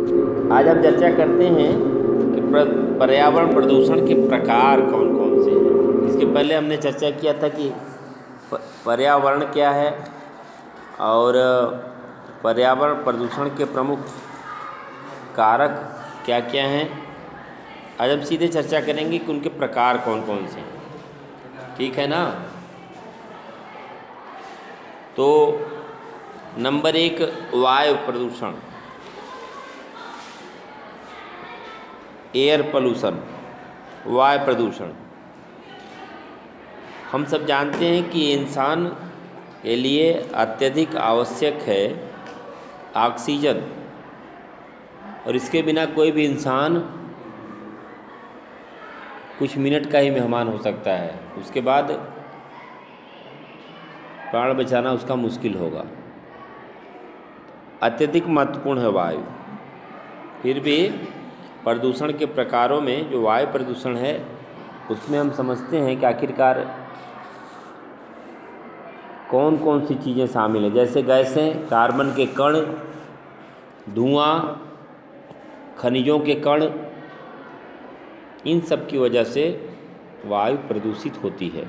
आज हम चर्चा करते हैं कि पर्यावरण प्रदूषण के प्रकार कौन कौन से हैं। इसके पहले हमने चर्चा किया था कि पर्यावरण क्या है और पर्यावरण प्रदूषण के प्रमुख कारक क्या क्या हैं। आज हम सीधे चर्चा करेंगे कि उनके प्रकार कौन कौन से हैं। ठीक है ना। तो नंबर 1, वायु प्रदूषण, एयर पोल्यूशन, वायु प्रदूषण। हम सब जानते हैं कि इंसान के लिए अत्यधिक आवश्यक है ऑक्सीजन, और इसके बिना कोई भी इंसान कुछ मिनट का ही मेहमान हो सकता है, उसके बाद प्राण बचाना उसका मुश्किल होगा। अत्यधिक महत्वपूर्ण है वायु। फिर भी प्रदूषण के प्रकारों में जो वायु प्रदूषण है उसमें हम समझते हैं कि आखिरकार कौन कौन सी चीज़ें शामिल हैं। जैसे गैसें, कार्बन के कण, धुआं, खनिजों के कण, इन सब की वजह से वायु प्रदूषित होती है।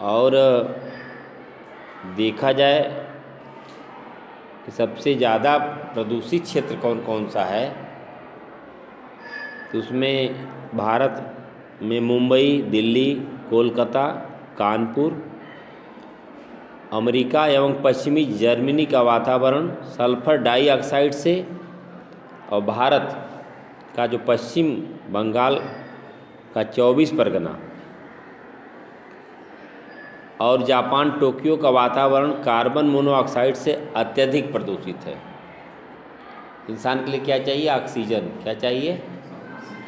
और देखा जाए कि सबसे ज़्यादा प्रदूषित क्षेत्र कौन कौन सा है, तो उसमें भारत में मुंबई, दिल्ली, कोलकाता, कानपुर, अमेरिका एवं पश्चिमी जर्मनी का वातावरण सल्फर डाइऑक्साइड से, और भारत का जो पश्चिम बंगाल का 24 परगना और जापान टोक्यो का वातावरण कार्बन मोनोऑक्साइड से अत्यधिक प्रदूषित है। इंसान के लिए क्या चाहिए? ऑक्सीजन। क्या चाहिए?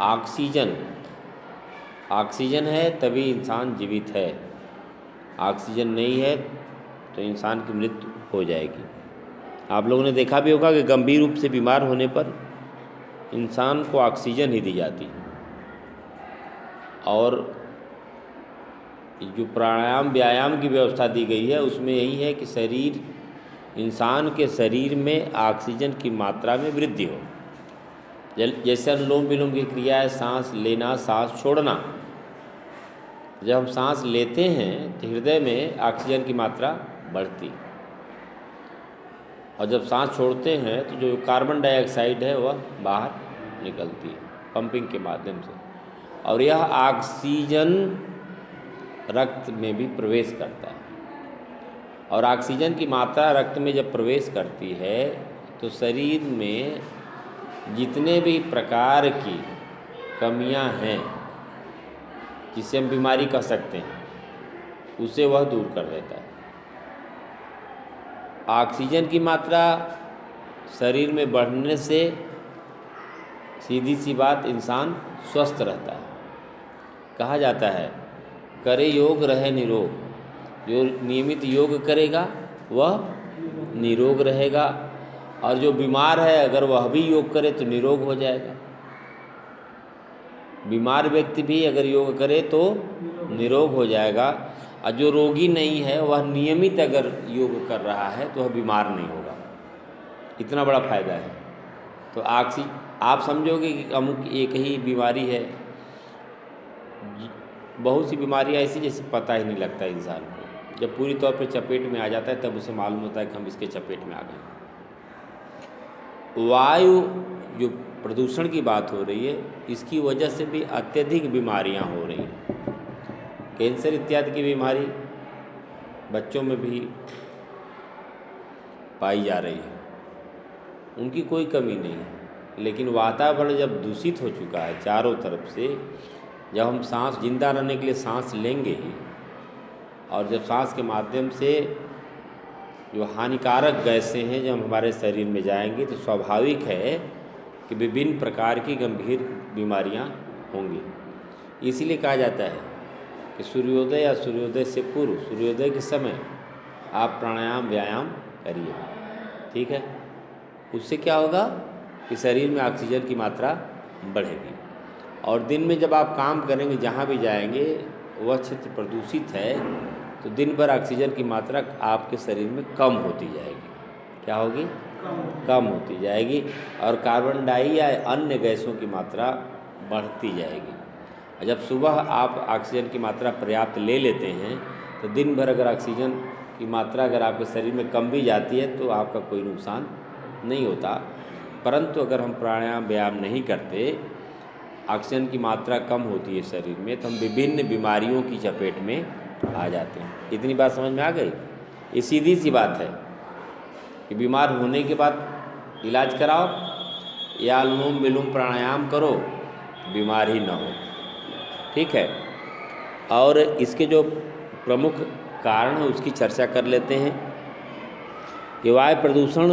ऑक्सीजन। ऑक्सीजन है तभी इंसान जीवित है। ऑक्सीजन नहीं है तो इंसान की मृत्यु हो जाएगी। आप लोगों ने देखा भी होगा कि गंभीर रूप से बीमार होने पर इंसान को ऑक्सीजन ही दी जाती है। और जो प्राणायाम व्यायाम की व्यवस्था दी गई है उसमें यही है कि इंसान के शरीर में ऑक्सीजन की मात्रा में वृद्धि हो। जैसे अनुलोम विलोम की क्रिया है, सांस लेना, सांस छोड़ना। जब हम सांस लेते हैं तो हृदय में ऑक्सीजन की मात्रा बढ़ती, और जब सांस छोड़ते हैं तो जो कार्बन डाइऑक्साइड है वह बाहर निकलती है पंपिंग के माध्यम से। और यह ऑक्सीजन रक्त में भी प्रवेश करता है, और ऑक्सीजन की मात्रा रक्त में जब प्रवेश करती है तो शरीर में जितने भी प्रकार की कमियां हैं जिसे हम बीमारी कह सकते हैं उसे वह दूर कर देता है। ऑक्सीजन की मात्रा शरीर में बढ़ने से सीधी सी बात इंसान स्वस्थ रहता है। कहा जाता है करे योग रहे निरोग। जो नियमित योग करेगा वह निरोग रहेगा, और जो बीमार है अगर वह भी योग करे तो निरोग हो जाएगा। बीमार व्यक्ति भी अगर योग करे तो निरोग हो जाएगा, और जो रोगी नहीं है वह नियमित अगर योग कर रहा है तो वह बीमार नहीं होगा। इतना बड़ा फायदा है। तो आप समझोगे कि अमुक एक ही बीमारी है, बहुत सी बीमारियां ऐसी जैसे पता ही नहीं लगता इंसान को। जब पूरी तौर पे चपेट में आ जाता है तब उसे मालूम होता है कि हम इसके चपेट में आ गए। वायु जो प्रदूषण की बात हो रही है इसकी वजह से भी अत्यधिक बीमारियां हो रही हैं। कैंसर इत्यादि की बीमारी बच्चों में भी पाई जा रही है। उनकी कोई कमी नहीं है, लेकिन वातावरण जब दूषित हो चुका है चारों तरफ से, जब हम सांस जिंदा रहने के लिए सांस लेंगे ही, और जब सांस के माध्यम से जो हानिकारक गैसें हैं जब हमारे शरीर में जाएंगी तो स्वाभाविक है कि विभिन्न प्रकार की गंभीर बीमारियां होंगी। इसीलिए कहा जाता है कि सूर्योदय या सूर्योदय से पूर्व, सूर्योदय के समय आप प्राणायाम व्यायाम करिए। ठीक है। उससे क्या होगा कि शरीर में ऑक्सीजन की मात्रा बढ़ेगी, और दिन में जब आप काम करेंगे जहाँ भी जाएंगे वह क्षेत्र प्रदूषित है तो दिन भर ऑक्सीजन की मात्रा आपके शरीर में कम होती जाएगी। क्या होगी? कम होती जाएगी और कार्बन डाई या अन्य गैसों की मात्रा बढ़ती जाएगी। और जब सुबह आप ऑक्सीजन की मात्रा पर्याप्त ले लेते हैं तो दिन भर अगर ऑक्सीजन की मात्रा अगर आपके शरीर में कम भी जाती है तो आपका कोई नुकसान नहीं होता। परंतु अगर हम प्राणायाम व्यायाम नहीं करते, ऑक्सीजन की मात्रा कम होती है शरीर में, तो हम विभिन्न बीमारियों की चपेट में आ जाते हैं। इतनी बात समझ में आ गई? ये सीधी सी बात है कि बीमार होने के बाद इलाज कराओ या अनुलोम विलोम प्राणायाम करो, बीमार ही ना हो। ठीक है। और इसके जो प्रमुख कारण है उसकी चर्चा कर लेते हैं कि वायु प्रदूषण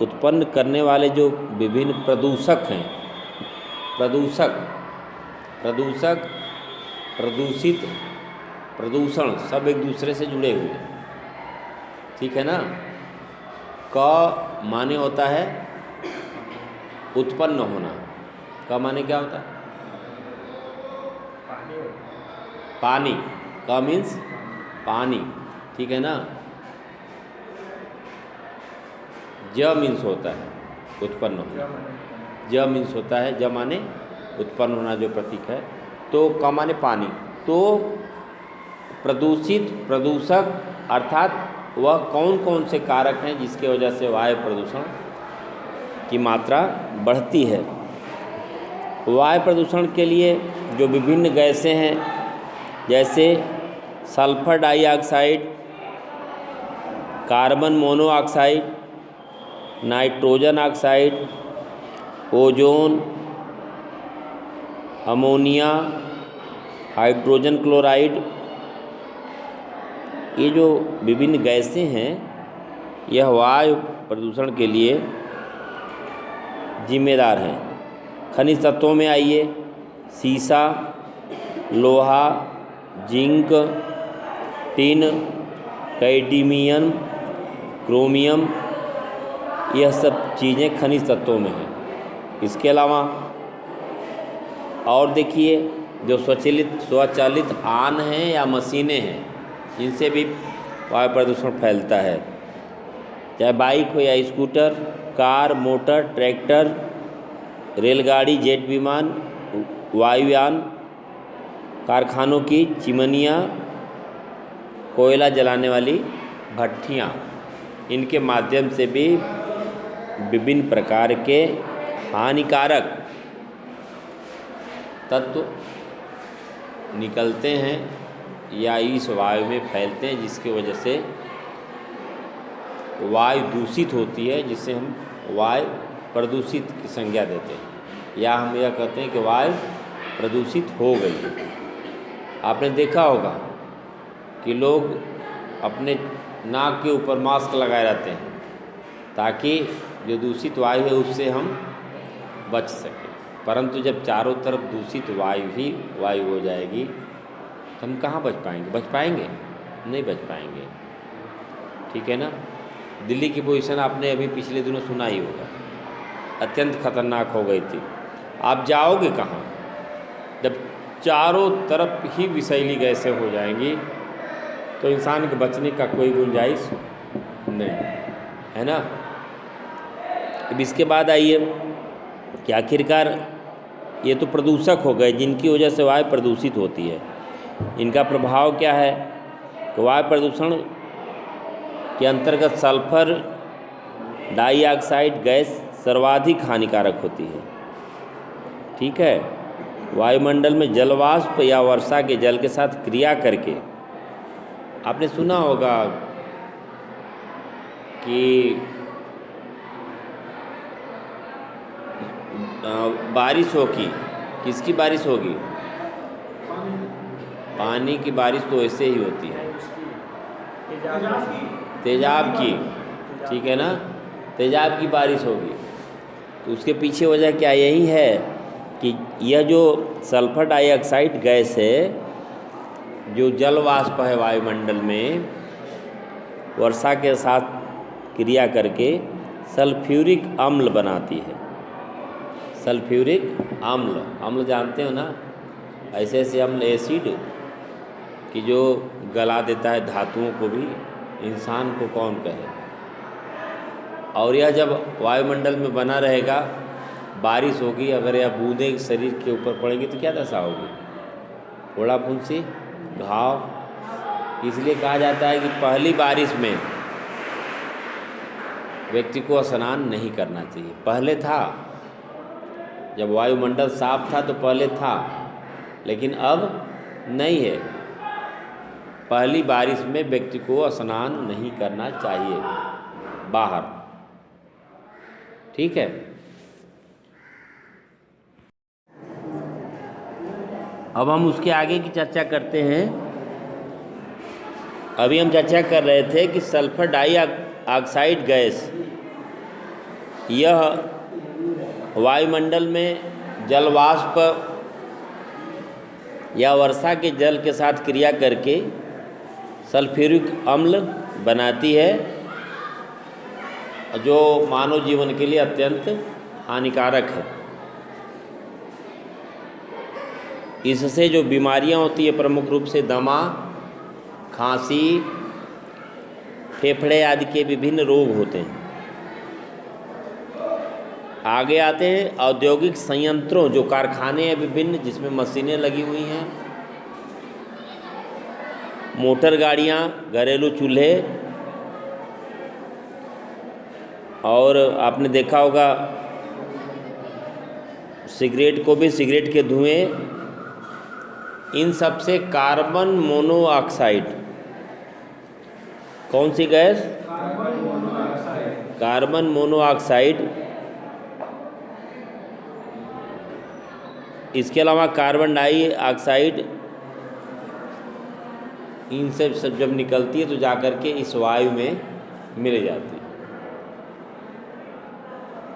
उत्पन्न करने वाले जो विभिन्न प्रदूषक हैं, प्रदूषक, प्रदूषित, प्रदूषण सब एक दूसरे से जुड़े हुए हैं। ठीक है ना। क माने होता है उत्पन्न होना। क माने क्या होता है? पानी। क मीन्स पानी। ठीक है ना। ज मीन्स होता है उत्पन्न होना। ज मीन्स होता है, ज माने उत्पन्न होना जो प्रतीक है। तो क माने पानी। तो प्रदूषित, प्रदूषक अर्थात वह कौन कौन से कारक हैं जिसके वजह से वायु प्रदूषण की मात्रा बढ़ती है। वायु प्रदूषण के लिए जो विभिन्न गैसें हैं, जैसे sulphur dioxide, carbon monoxide, nitrogen oxide, ozone, ammonia, hydrogen chloride, ये जो विभिन्न गैसें हैं यह वायु प्रदूषण के लिए जिम्मेदार हैं। खनिज तत्वों में आइए, सीसा, लोहा, जिंक, टिन, कैडमियम, क्रोमियम, यह सब चीज़ें खनिज तत्वों में हैं। इसके अलावा और देखिए जो स्वचालित आन हैं या मशीनें हैं, इनसे भी वायु प्रदूषण फैलता है। चाहे बाइक हो या स्कूटर, कार, मोटर, ट्रैक्टर, रेलगाड़ी, जेट विमान, वायुयान, कारखानों की चिमनियाँ, कोयला जलाने वाली भट्ठियाँ, इनके माध्यम से भी विभिन्न प्रकार के हानिकारक तत्व निकलते हैं या इस वायु में फैलते हैं, जिसकी वजह से वायु दूषित होती है, जिससे हम वायु प्रदूषित की संज्ञा देते हैं या हम यह कहते हैं कि वायु प्रदूषित हो गई। आपने देखा होगा कि लोग अपने नाक के ऊपर मास्क लगाए रहते हैं ताकि जो दूषित वायु है उससे हम बच सकें। परंतु जब चारों तरफ दूषित वायु ही वायु हो जाएगी तो हम कहाँ बच पाएंगे? बच पाएंगे? नहीं बच पाएंगे। ठीक है ना। दिल्ली की पोजीशन आपने अभी पिछले दिनों सुना ही होगा, अत्यंत खतरनाक हो गई थी। आप जाओगे कहाँ जब चारों तरफ ही विषैली गैसें हो जाएंगी? तो इंसान के बचने का कोई गुंजाइश नहीं है ना। अब इसके बाद आइए कि आखिरकार ये तो प्रदूषक हो गए जिनकी वजह से वायु प्रदूषित होती है। इनका प्रभाव क्या है? कि वायु प्रदूषण के अंतर्गत सल्फर डाइऑक्साइड गैस सर्वाधिक हानिकारक होती है। ठीक है। वायुमंडल में जलवाष्प या वर्षा के जल के साथ क्रिया करके, आपने सुना होगा कि बारिश होगी, किसकी बारिश होगी? पानी की बारिश तो ऐसे ही होती है, तेजाब की। ठीक है ना। तेजाब की बारिश होगी तो उसके पीछे वजह क्या यही है कि यह जो सल्फर डाइऑक्साइड गैस है, जो जल वाष्प है वायुमंडल में, वर्षा के साथ क्रिया करके सल्फ्यूरिक अम्ल बनाती है। सल्फ्यूरिक अम्ल, अम्ल जानते हो ना, ऐसे ऐसे अम्ल, एसिड कि जो गला देता है धातुओं को भी, इंसान को कौन कहे। और यह जब वायुमंडल में बना रहेगा, बारिश होगी, अगर यह बूंदें शरीर के ऊपर पड़ेंगी तो क्या दशा होगी? फोड़ा फुंसी, घाव। इसलिए कहा जाता है कि पहली बारिश में व्यक्ति को स्नान नहीं करना चाहिए। पहले था, जब वायुमंडल साफ था तो पहले था, लेकिन अब नहीं है। पहली बारिश में व्यक्ति को स्नान नहीं करना चाहिए बाहर। ठीक है। अब हम उसके आगे की चर्चा करते हैं। अभी हम चर्चा कर रहे थे कि सल्फर डाइऑक्साइड गैस, यह वायुमंडल में जलवाष्प या वर्षा के जल के साथ क्रिया करके सल्फ्यूरिक अम्ल बनाती है, जो मानव जीवन के लिए अत्यंत हानिकारक है। इससे जो बीमारियां होती है, प्रमुख रूप से दमा, खांसी, फेफड़े आदि के विभिन्न रोग होते हैं। आगे आते हैं औद्योगिक संयंत्रों, जो कारखाने हैं विभिन्न, जिसमें मशीनें लगी हुई हैं, मोटर गाड़ियाँ, घरेलू चूल्हे, और आपने देखा होगा सिगरेट को भी, सिगरेट के धुएं, इन सब से कार्बन मोनोऑक्साइड, कौन सी गैस? Carbon monoxide. इसके अलावा कार्बन डाइऑक्साइड, इन सब जब निकलती है तो जाकर के इस वायु में मिल जाती है।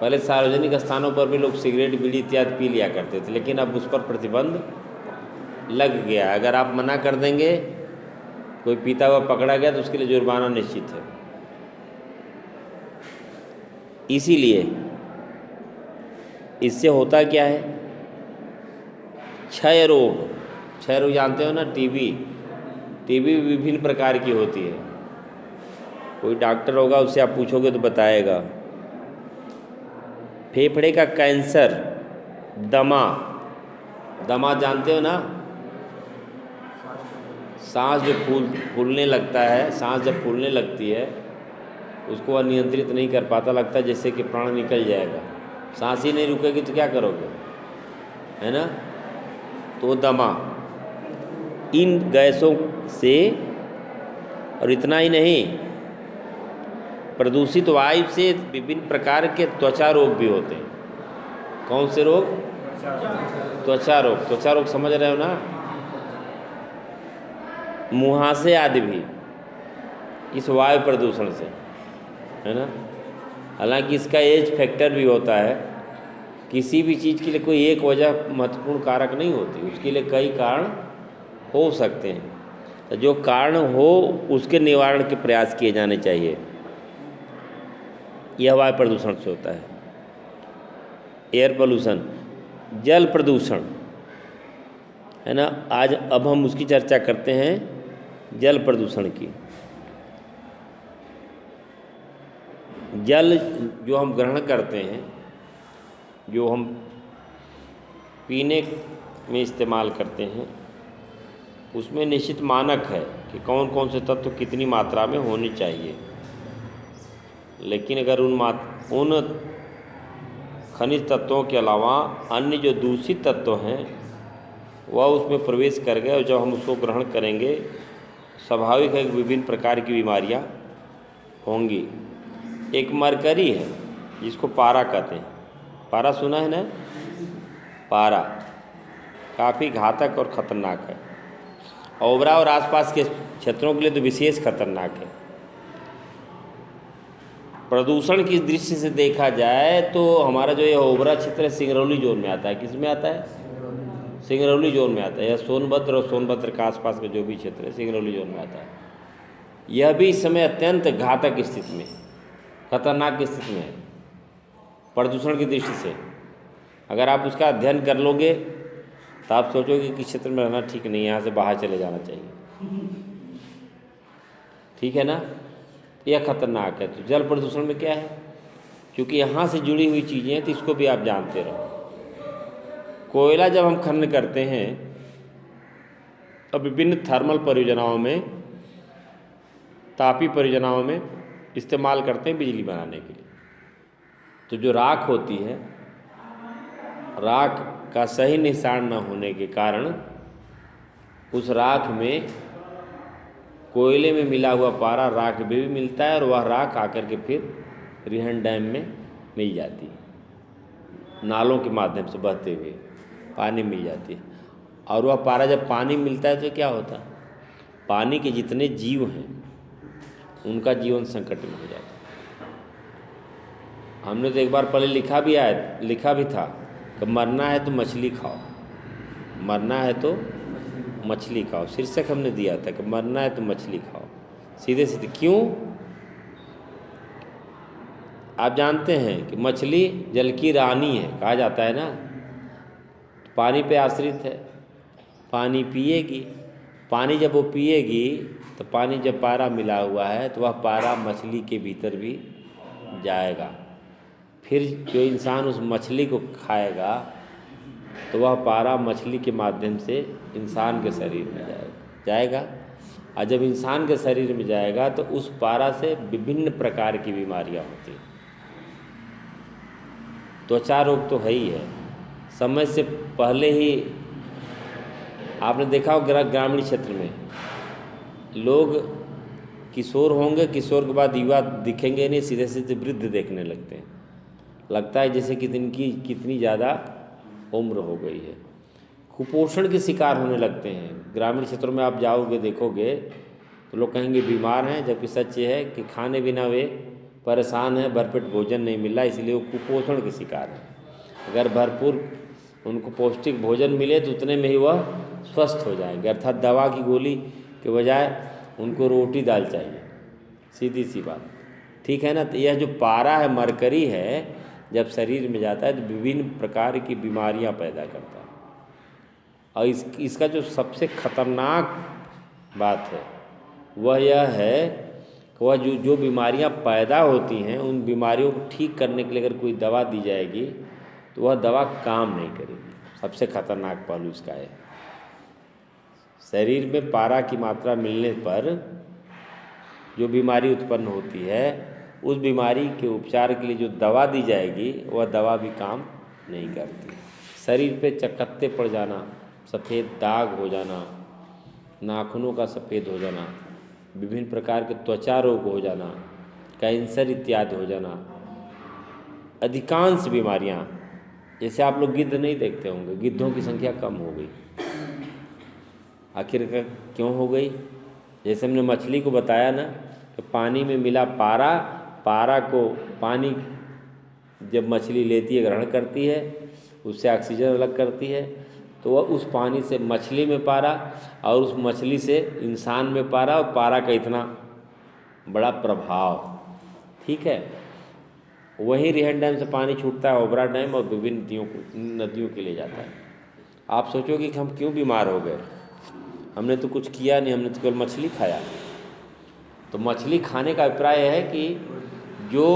पहले सार्वजनिक स्थानों पर भी लोग सिगरेट, बीड़ी इत्यादि पी लिया करते थे, लेकिन अब उस पर प्रतिबंध लग गया। अगर आप मना कर देंगे, कोई पीता हुआ पकड़ा गया तो उसके लिए जुर्माना निश्चित है। इसीलिए इससे होता क्या है? क्षय रोग। क्षय रोग जानते हो ना? टीबी। टीबी विभिन्न प्रकार की होती है। कोई डॉक्टर होगा, उससे आप पूछोगे तो बताएगा। फेफड़े का कैंसर, दमा। दमा जानते हो ना? सांस जो फूलने लगता है, सांस जब फूलने लगती है उसको वह नियंत्रित नहीं कर पाता, लगता है जैसे कि प्राण निकल जाएगा। सांस ही नहीं रुकेगी तो क्या करोगे, है ना? तो दमा इन गैसों से, और इतना ही नहीं, प्रदूषित वायु से विभिन्न प्रकार के त्वचा रोग भी होते हैं। कौन से रोग? त्वचा रोग। त्वचा रोग समझ रहे हो ना? मुहासे आदि भी इस वायु प्रदूषण से, है ना? हालांकि इसका एज फैक्टर भी होता है। किसी भी चीज़ के लिए कोई एक वजह महत्वपूर्ण कारक नहीं होती, उसके लिए कई कारण हो सकते हैं। तो जो कारण हो उसके निवारण के प्रयास किए जाने चाहिए। यह वायु प्रदूषण से होता है। एयर पोल्यूशन, जल प्रदूषण, है ना? आज अब हम उसकी चर्चा करते हैं, जल प्रदूषण की। जल जो हम ग्रहण करते हैं, जो हम पीने में इस्तेमाल करते हैं, उसमें निश्चित मानक है कि कौन कौन से तत्व कितनी मात्रा में होने चाहिए। लेकिन अगर उन खनिज तत्वों के अलावा अन्य जो दूषित तत्व हैं वह उसमें प्रवेश कर गए, और जब हम उसको ग्रहण करेंगे, स्वाभाविक है कि विभिन्न प्रकार की बीमारियां होंगी। एक मरकरी है जिसको पारा कहते हैं। पारा सुना है ना? पारा काफ़ी घातक और ख़तरनाक है। ओबरा और आसपास के क्षेत्रों के लिए तो विशेष खतरनाक है। प्रदूषण की दृष्टि से देखा जाए तो हमारा जो ये ओबरा क्षेत्र है, सिंगरौली जोन में आता है। किस में आता है? सिंगरौली जोन में आता है। यह सोनभद्र और सोनभद्र के आसपास का जो भी क्षेत्र है, सिंगरौली जोन में आता है। यह भी इस समय अत्यंत घातक स्थिति में, खतरनाक स्थिति में है प्रदूषण की दृष्टि से। अगर आप उसका अध्ययन कर लोगे तो आप सोचोगे कि क्षेत्र में रहना ठीक नहीं है, यहाँ से बाहर चले जाना चाहिए। ठीक है ना? यह खतरनाक है। तो जल प्रदूषण में क्या है? क्योंकि यहाँ से जुड़ी हुई चीज़ें हैं, तो इसको भी आप जानते रहो। कोयला जब हम खनन करते हैं तो विभिन्न थर्मल परियोजनाओं में, तापी परियोजनाओं में इस्तेमाल करते हैं बिजली बनाने के लिए। तो जो राख होती है, राख का सही निस्तारण न होने के कारण उस राख में कोयले में मिला हुआ पारा राख में भी मिलता है, और वह राख आकर के फिर रिहन डैम में मिल जाती है, नालों के माध्यम से बहते हुए पानी मिल जाती है। और वह पारा जब पानी मिलता है तो क्या होता है, पानी के जितने जीव हैं उनका जीवन संकट में हो जाता है। हमने तो एक बार पहले लिखा भी था कि मरना है तो मछली खाओ, मरना है तो मछली खाओ। शीर्षक हमने दिया था कि मरना है तो मछली खाओ, सीधे सीधे। क्यों? आप जानते हैं कि मछली जल की रानी है, कहा जाता है ना, पानी पे आश्रित है, पानी पिएगी। पानी जब वो पिएगी तो पानी जब पारा मिला हुआ है तो वह पारा मछली के भीतर भी जाएगा। फिर जो इंसान उस मछली को खाएगा तो वह पारा मछली के माध्यम से इंसान के शरीर में जाएगा। और जब इंसान के शरीर में जाएगा तो उस पारा से विभिन्न प्रकार की बीमारियां होती हैं। त्वचा रोग तो है ही है। समय से पहले ही आपने देखा हो ग्रामीण क्षेत्र में लोग किशोर होंगे, किशोर के बाद युवा दिखेंगे नहीं, सीधे सीधे वृद्ध देखने लगते हैं। लगता है जैसे कि इनकी कितनी ज़्यादा उम्र हो गई है। कुपोषण के शिकार होने लगते हैं। ग्रामीण क्षेत्रों में आप जाओगे देखोगे तो लोग कहेंगे बीमार हैं, जबकि सच ये है कि खाने बिना वे परेशान हैं, भरपेट भोजन नहीं मिल रहा, इसलिए वो कुपोषण के शिकार हैं। अगर भरपूर उनको पौष्टिक भोजन मिले तो उतने में ही वह स्वस्थ हो जाएंगे। अर्थात दवा की गोली के बजाय उनको रोटी दाल चाहिए, सीधी सी बात, ठीक है ना। तो यह जो पारा है, मरकरी है, जब शरीर में जाता है तो विभिन्न प्रकार की बीमारियां पैदा करता है। और इसका जो सबसे खतरनाक बात है वह यह है कि वह जो बीमारियां पैदा होती हैं, उन बीमारियों को ठीक करने के लिए अगर कोई दवा दी जाएगी तो वह दवा काम नहीं करेगी। सबसे खतरनाक पहलू इसका है। शरीर में पारा की मात्रा मिलने पर जो बीमारी उत्पन्न होती है, उस बीमारी के उपचार के लिए जो दवा दी जाएगी वह दवा भी काम नहीं करती। शरीर पे चकत्ते पड़ जाना, सफ़ेद दाग हो जाना, नाखूनों का सफ़ेद हो जाना, विभिन्न प्रकार के त्वचा रोग हो जाना, कैंसर इत्यादि हो जाना, अधिकांश बीमारियां, जैसे आप लोग गिद्ध नहीं देखते होंगे, गिद्धों की संख्या कम हो गई। आखिर क्यों हो गई? जैसे हमने मछली को बताया ना कि पानी में मिला पारा को पानी जब मछली लेती है, ग्रहण करती है, उससे ऑक्सीजन अलग करती है, तो वह उस पानी से मछली में पारा और उस मछली से इंसान में पारा, और पारा का इतना बड़ा प्रभाव, ठीक है। वहीं रिहन डैम से पानी छूटता है ओबरा डैम और विभिन्न नदियों के लिए जाता है। आप सोचोगे कि हम क्यों बीमार हो गए? हमने तो कुछ किया नहीं, हमने तो केवल मछली खाया। तो मछली खाने का अभिप्राय है कि जो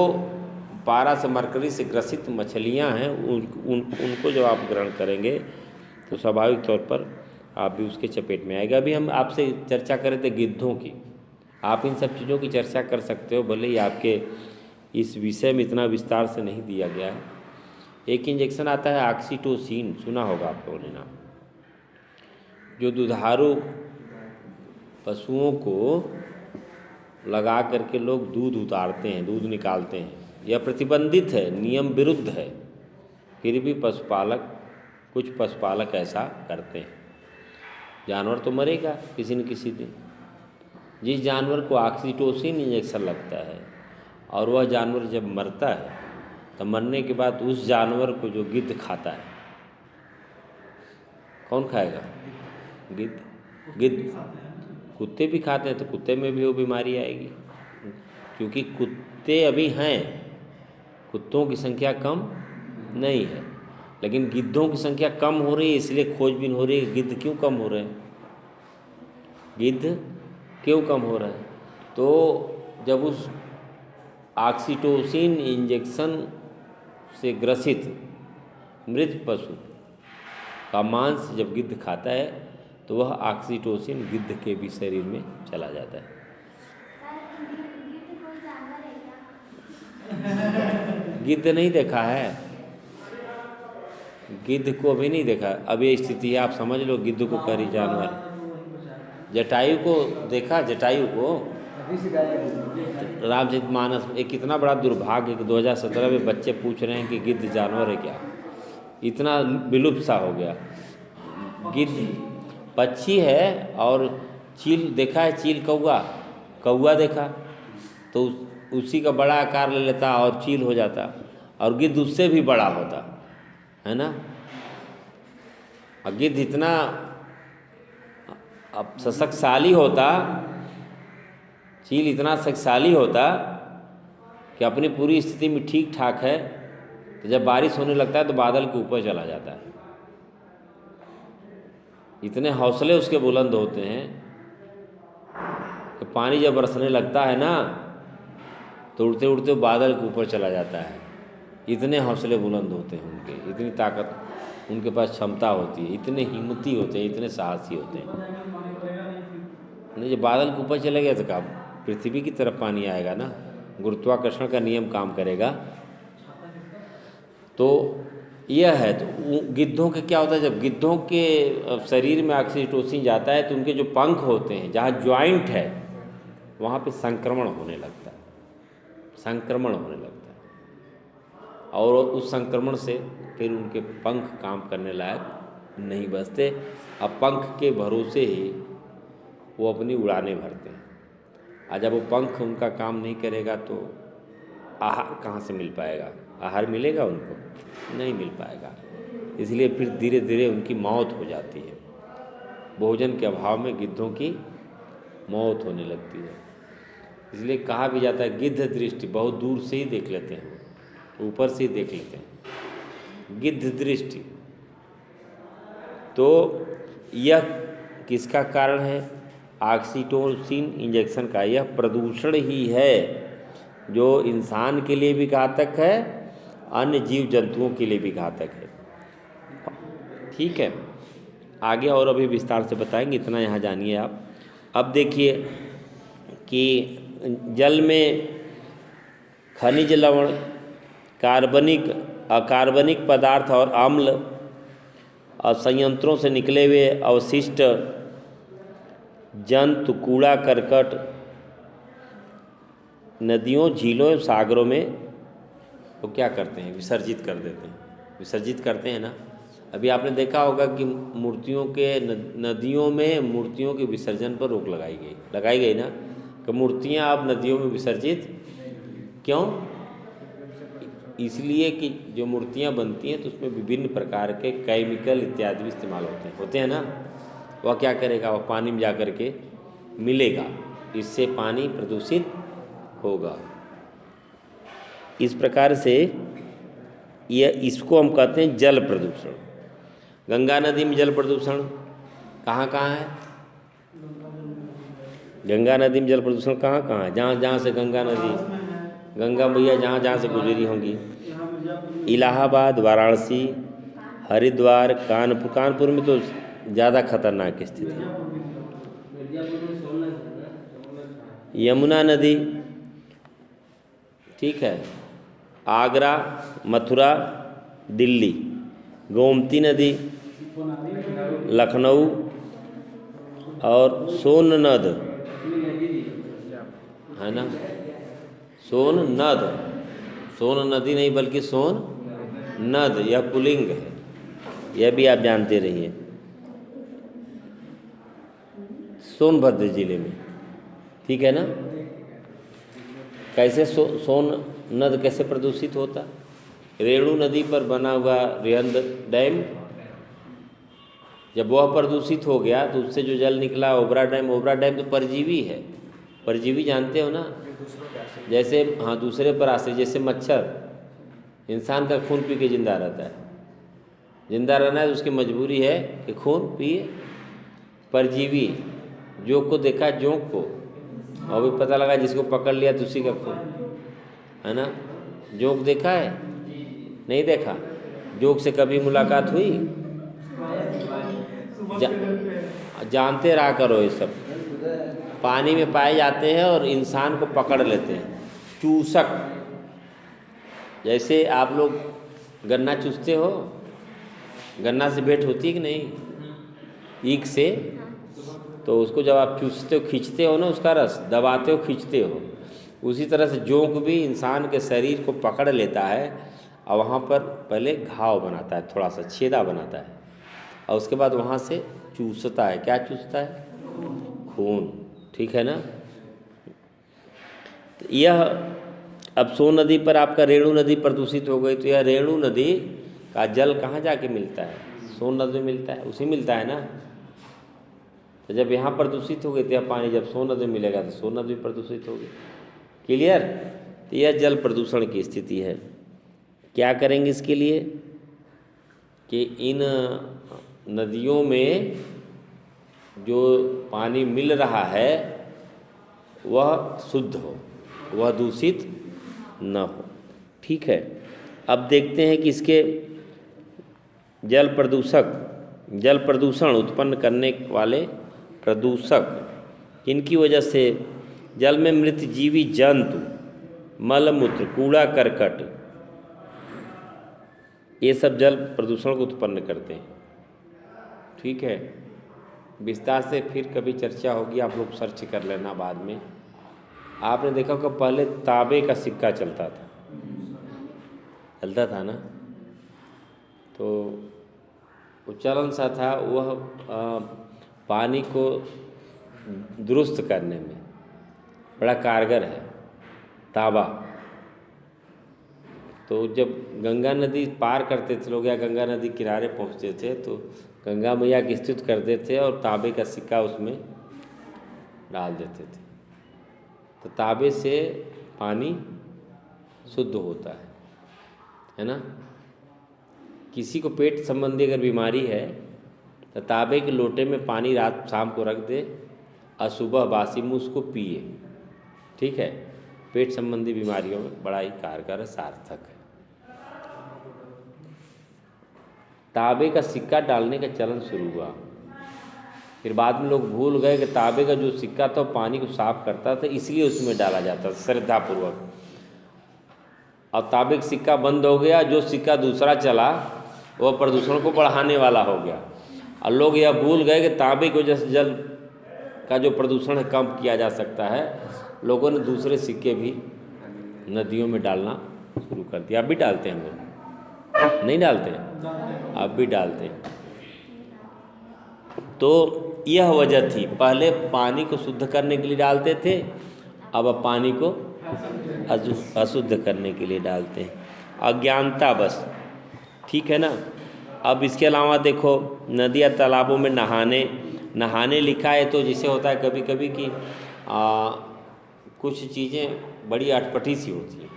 पारा से मरकरी से ग्रसित मछलियां हैं उनको जब आप ग्रहण करेंगे तो स्वाभाविक तौर पर आप भी उसके चपेट में आएगा। अभी हम आपसे चर्चा कर रहे थे गिद्धों की। आप इन सब चीज़ों की चर्चा कर सकते हो, भले ही आपके इस विषय में इतना विस्तार से नहीं दिया गया है। एक इंजेक्शन आता है ऑक्सीटोसिन, सुना होगा आप लोगों ने नाम, जो दुधारू पशुओं को लगा करके लोग दूध उतारते हैं, दूध निकालते हैं। यह प्रतिबंधित है, नियम विरुद्ध है, फिर भी कुछ पशुपालक ऐसा करते हैं। जानवर तो मरेगा किसी न किसी दिन। जिस जानवर को ऑक्सीटोसिन इंजेक्शन लगता है और वह जानवर जब मरता है तो मरने के बाद उस जानवर को जो गिद्ध खाता है, कौन खाएगा? गिद्ध। कुत्ते भी खाते हैं तो कुत्ते में भी वो बीमारी आएगी, क्योंकि कुत्ते अभी हैं, कुत्तों की संख्या कम नहीं है, लेकिन गिद्धों की संख्या कम हो रही है। इसलिए खोजबीन हो रही है गिद्ध क्यों कम हो रहे हैं, गिद्ध क्यों कम हो रहे हैं। तो जब उस ऑक्सीटोसिन इंजेक्शन से ग्रसित मृत पशु का मांस जब गिद्ध खाता है तो वह ऑक्सीटोसिन गिद्ध के भी शरीर में चला जाता है। गिद्ध नहीं देखा है, गिद्ध को अभी नहीं देखा, अब ये स्थिति है, आप समझ लो गिद्ध को करी जानवर। जटायु को देखा, जटायु को रामचरितमानस, एक कितना बड़ा दुर्भाग्य कि 2017 में बच्चे पूछ रहे हैं कि गिद्ध जानवर है क्या, इतना विलुप्त सा हो गया। गिद्ध पक्षी है, और चील देखा है, चील कौआ, कौआ देखा तो उसी का बड़ा आकार ले लेता और चील हो जाता, और गिद्ध उससे भी बड़ा होता है ना। और गिद्ध इतना अब शक्तिशाली होता, चील इतना शक्तिशाली होता कि अपनी पूरी स्थिति में ठीक ठाक है, तो जब बारिश होने लगता है तो बादल के ऊपर चला जाता है। इतने हौसले उसके बुलंद होते हैं कि पानी जब बरसने लगता है ना तो उड़ते उड़ते बादल के ऊपर चला जाता है। इतने हौसले बुलंद होते हैं उनके, इतनी ताकत उनके पास क्षमता होती है, इतने हिम्मती होते हैं, इतने साहसी होते हैं। नहीं, जब बादल के ऊपर चले गए तो क्या पृथ्वी की तरफ पानी आएगा ना, गुरुत्वाकर्षण का नियम काम करेगा। तो यह है, तो गिद्धों के क्या होता है, जब गिद्धों के शरीर में ऑक्सीटोसिन जाता है तो उनके जो पंख होते हैं, जहाँ ज्वाइंट है वहाँ पे संक्रमण होने लगता है, संक्रमण होने लगता है, और उस संक्रमण से फिर उनके पंख काम करने लायक नहीं बचते। अब पंख के भरोसे ही वो अपनी उड़ानें भरते हैं, और जब वो पंख उनका काम नहीं करेगा तो आहार कहाँ से मिल पाएगा, आहार मिलेगा उनको, नहीं मिल पाएगा। इसलिए फिर धीरे धीरे उनकी मौत हो जाती है, भोजन के अभाव में गिद्धों की मौत होने लगती है। इसलिए कहा भी जाता है गिद्ध दृष्टि, बहुत दूर से ही देख लेते हैं, ऊपर से ही देख लेते हैं, गिद्ध दृष्टि। तो यह किसका कारण है, ऑक्सीटोसिन इंजेक्शन का। यह प्रदूषण ही है जो इंसान के लिए भी घातक है, अन्य जीव जंतुओं के लिए भी घातक है। ठीक है, आगे और अभी विस्तार से बताएंगे, इतना यहाँ जानिए आप। अब देखिए कि जल में खनिज लवण, कार्बनिक अकार्बनिक पदार्थ और अम्ल और संयंत्रों से निकले हुए अवशिष्ट जंतु, कूड़ा करकट नदियों, झीलों, सागरों में वो क्या करते हैं, विसर्जित कर देते हैं, विसर्जित करते हैं ना। अभी आपने देखा होगा कि मूर्तियों के नदियों में मूर्तियों के विसर्जन पर रोक लगाई गई ना, कि मूर्तियाँ अब नदियों में विसर्जित क्यों, इसलिए कि जो मूर्तियाँ बनती हैं तो उसमें विभिन्न प्रकार के केमिकल इत्यादि भी इस्तेमाल होते हैं ना। वह क्या करेगा, वह पानी में जा कर के मिलेगा, इससे पानी प्रदूषित होगा। इस प्रकार से इसको हम कहते हैं जल प्रदूषण। गंगा नदी में जल प्रदूषण कहाँ कहाँ है, गंगा नदी में जल प्रदूषण कहाँ कहाँ है, जहाँ जहाँ से गंगा मैया जहाँ जहाँ से गुजरी होंगी, इलाहाबाद, वाराणसी, हरिद्वार, कानपुर में तो ज़्यादा खतरनाक स्थिति है। यमुना नदी, ठीक है, आगरा, मथुरा, दिल्ली, गोमती नदी, लखनऊ और सोन नद है ना, सोन नदी नहीं बल्कि सोन नद, यह पुल्लिंग है, यह भी आप जानते रहिए। सोनभद्र जिले में, ठीक है ना। कैसे सोन नद कैसे प्रदूषित होता, रेणु नदी पर बना हुआ रिहंद डैम, जब वह प्रदूषित हो गया तो उससे जो जल निकला ओबरा डैम तो परजीवी है, परजीवी जानते हो ना, जैसे हाँ दूसरे पर आश्रित, जैसे मच्छर इंसान का खून पी के जिंदा रहता है, जिंदा रहना है तो उसकी मजबूरी है कि खून पिए। परजीवी जोंक को देखा, जोंक को, और भी पता लगा जिसको पकड़ लिया तो उसी का खून, है ना। जोक देखा है? नहीं देखा? जोक से कभी मुलाकात हुई? जानते रहा करो ये सब। पानी में पाए जाते हैं और इंसान को पकड़ लेते हैं। चूसक, जैसे आप लोग गन्ना चूसते हो, गन्ना से भेंट होती है कि नहीं, ईख से, तो उसको जब आप चूसते हो, खींचते हो ना, उसका रस दबाते हो, खींचते हो, उसी तरह से जोंक भी इंसान के शरीर को पकड़ लेता है और वहाँ पर पहले घाव बनाता है, थोड़ा सा छेदा बनाता है, और उसके बाद वहाँ से चूसता है। क्या चूसता है? खून। ठीक है ना। तो यह अब सोन नदी पर आपका रेणु नदी प्रदूषित हो गई, तो यह रेणु नदी का जल कहाँ जाके मिलता है? सोन नदी में मिलता है, उसी मिलता है ना। तो जब यहाँ प्रदूषित हो गई तो यह पानी जब सोन नदी में मिलेगा तो सोन नदी प्रदूषित होगी। क्लियर? तो यह जल प्रदूषण की स्थिति है। क्या करेंगे इसके लिए कि इन नदियों में जो पानी मिल रहा है वह शुद्ध हो, वह दूषित न हो। ठीक है। अब देखते हैं कि इसके जल प्रदूषण उत्पन्न करने वाले प्रदूषक किनकी वजह से? जल में मृत जीवी जंतु, मलमूत्र, कूड़ा करकट, ये सब जल प्रदूषण को उत्पन्न करते हैं। ठीक है। विस्तार से फिर कभी चर्चा होगी, आप लोग सर्च कर लेना बाद में। आपने देखा कि पहले तांबे का सिक्का चलता था ना, तो उच्चारण सा था, वह पानी को दुरुस्त करने में बड़ा कारगर है, तांबा। तो जब गंगा नदी पार करते थे लोग या गंगा नदी किनारे पहुंचते थे तो गंगा मैया की स्तुति करते थे और तांबे का सिक्का उसमें डाल देते थे। तो तांबे से पानी शुद्ध होता है ना। किसी को पेट संबंधी अगर बीमारी है तो तांबे के लोटे में पानी रात शाम को रख दे और सुबह बासी मुँह उसको पिए। ठीक है। पेट संबंधी बीमारियों में बड़ा ही कारगर सार्थक है। तांबे का सिक्का डालने का चलन शुरू हुआ, फिर बाद में लोग भूल गए कि तांबे का जो सिक्का था पानी को साफ करता था, इसलिए उसमें डाला जाता था श्रद्धापूर्वक। और तांबे का सिक्का बंद हो गया, जो सिक्का दूसरा चला वह प्रदूषण को बढ़ाने वाला हो गया। और लोग यह भूल गए कि तांबे की वजह से जल का जो प्रदूषण है कम किया जा सकता है। लोगों ने दूसरे सिक्के भी नदियों में डालना शुरू कर दिया। अब भी डालते हैं हम लोग, नहीं डालते? अब भी डालते हैं। तो यह वजह थी, पहले पानी को शुद्ध करने के लिए डालते थे, अब पानी को अशुद्ध करने के लिए डालते हैं। अज्ञानता बस। ठीक है ना। अब इसके अलावा देखो, नदी या तालाबों में नहाने लिखा है तो जिसे होता है कभी कभी कि कुछ चीज़ें बड़ी अटपटी सी होती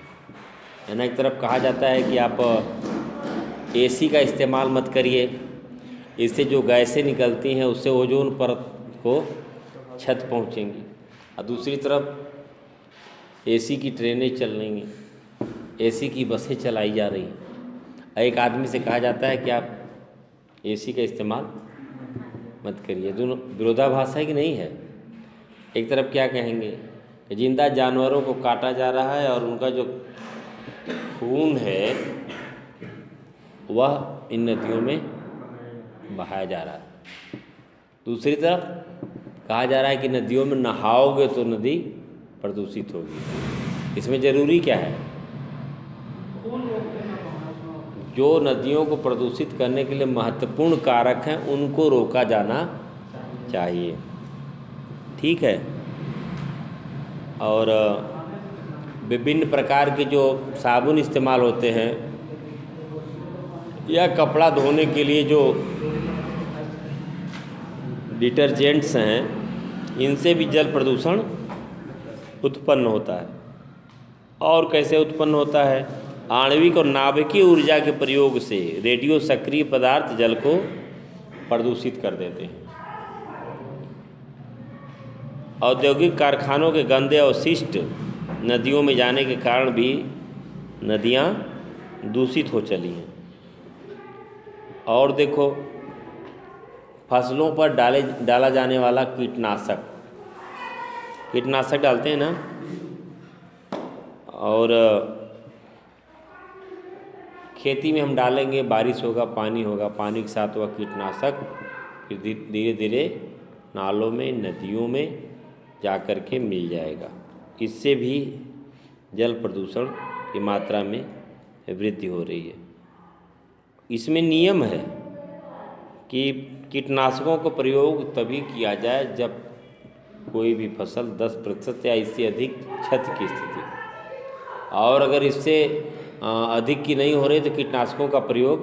है ना। एक तरफ कहा जाता है कि आप एसी का इस्तेमाल मत करिए, इससे जो गैसें निकलती हैं उससे ओजोन परत को क्षत पहुंचेंगी। और दूसरी तरफ एसी की ट्रेनें चल रही हैं, एसी की बसें चलाई जा रही हैं। एक आदमी से कहा जाता है कि आप एसी का इस्तेमाल मत करिए। दोनों विरोधाभास है कि नहीं है? एक तरफ क्या कहेंगे कि जिंदा जानवरों को काटा जा रहा है और उनका जो खून है वह इन नदियों में बहाया जा रहा है। दूसरी तरफ कहा जा रहा है कि नदियों में नहाओगे तो नदी प्रदूषित होगी। इसमें ज़रूरी क्या है? जो नदियों को प्रदूषित करने के लिए महत्वपूर्ण कारक हैं उनको रोका जाना चाहिए। ठीक है। और विभिन्न प्रकार के जो साबुन इस्तेमाल होते हैं या कपड़ा धोने के लिए जो डिटर्जेंट्स हैं, इनसे भी जल प्रदूषण उत्पन्न होता है। और कैसे उत्पन्न होता है? आणविक और नाभिकीय ऊर्जा के प्रयोग से रेडियो सक्रिय पदार्थ जल को प्रदूषित कर देते हैं। औद्योगिक कारखानों के गंदे अवशिष्ट नदियों में जाने के कारण भी नदियाँ दूषित हो चली हैं। और देखो, फसलों पर डाला जाने वाला कीटनाशक डालते हैं ना, और खेती में हम डालेंगे, बारिश होगा, पानी होगा, पानी के साथ वह कीटनाशक फिर धीरे धीरे नालों में, नदियों में जा कर के मिल जाएगा। इससे भी जल प्रदूषण की मात्रा में वृद्धि हो रही है। इसमें नियम है कि कीटनाशकों का प्रयोग तभी किया जाए जब कोई भी फसल 10% या इससे अधिक क्षति की स्थिति, और अगर इससे अधिक की नहीं हो रही तो कीटनाशकों का प्रयोग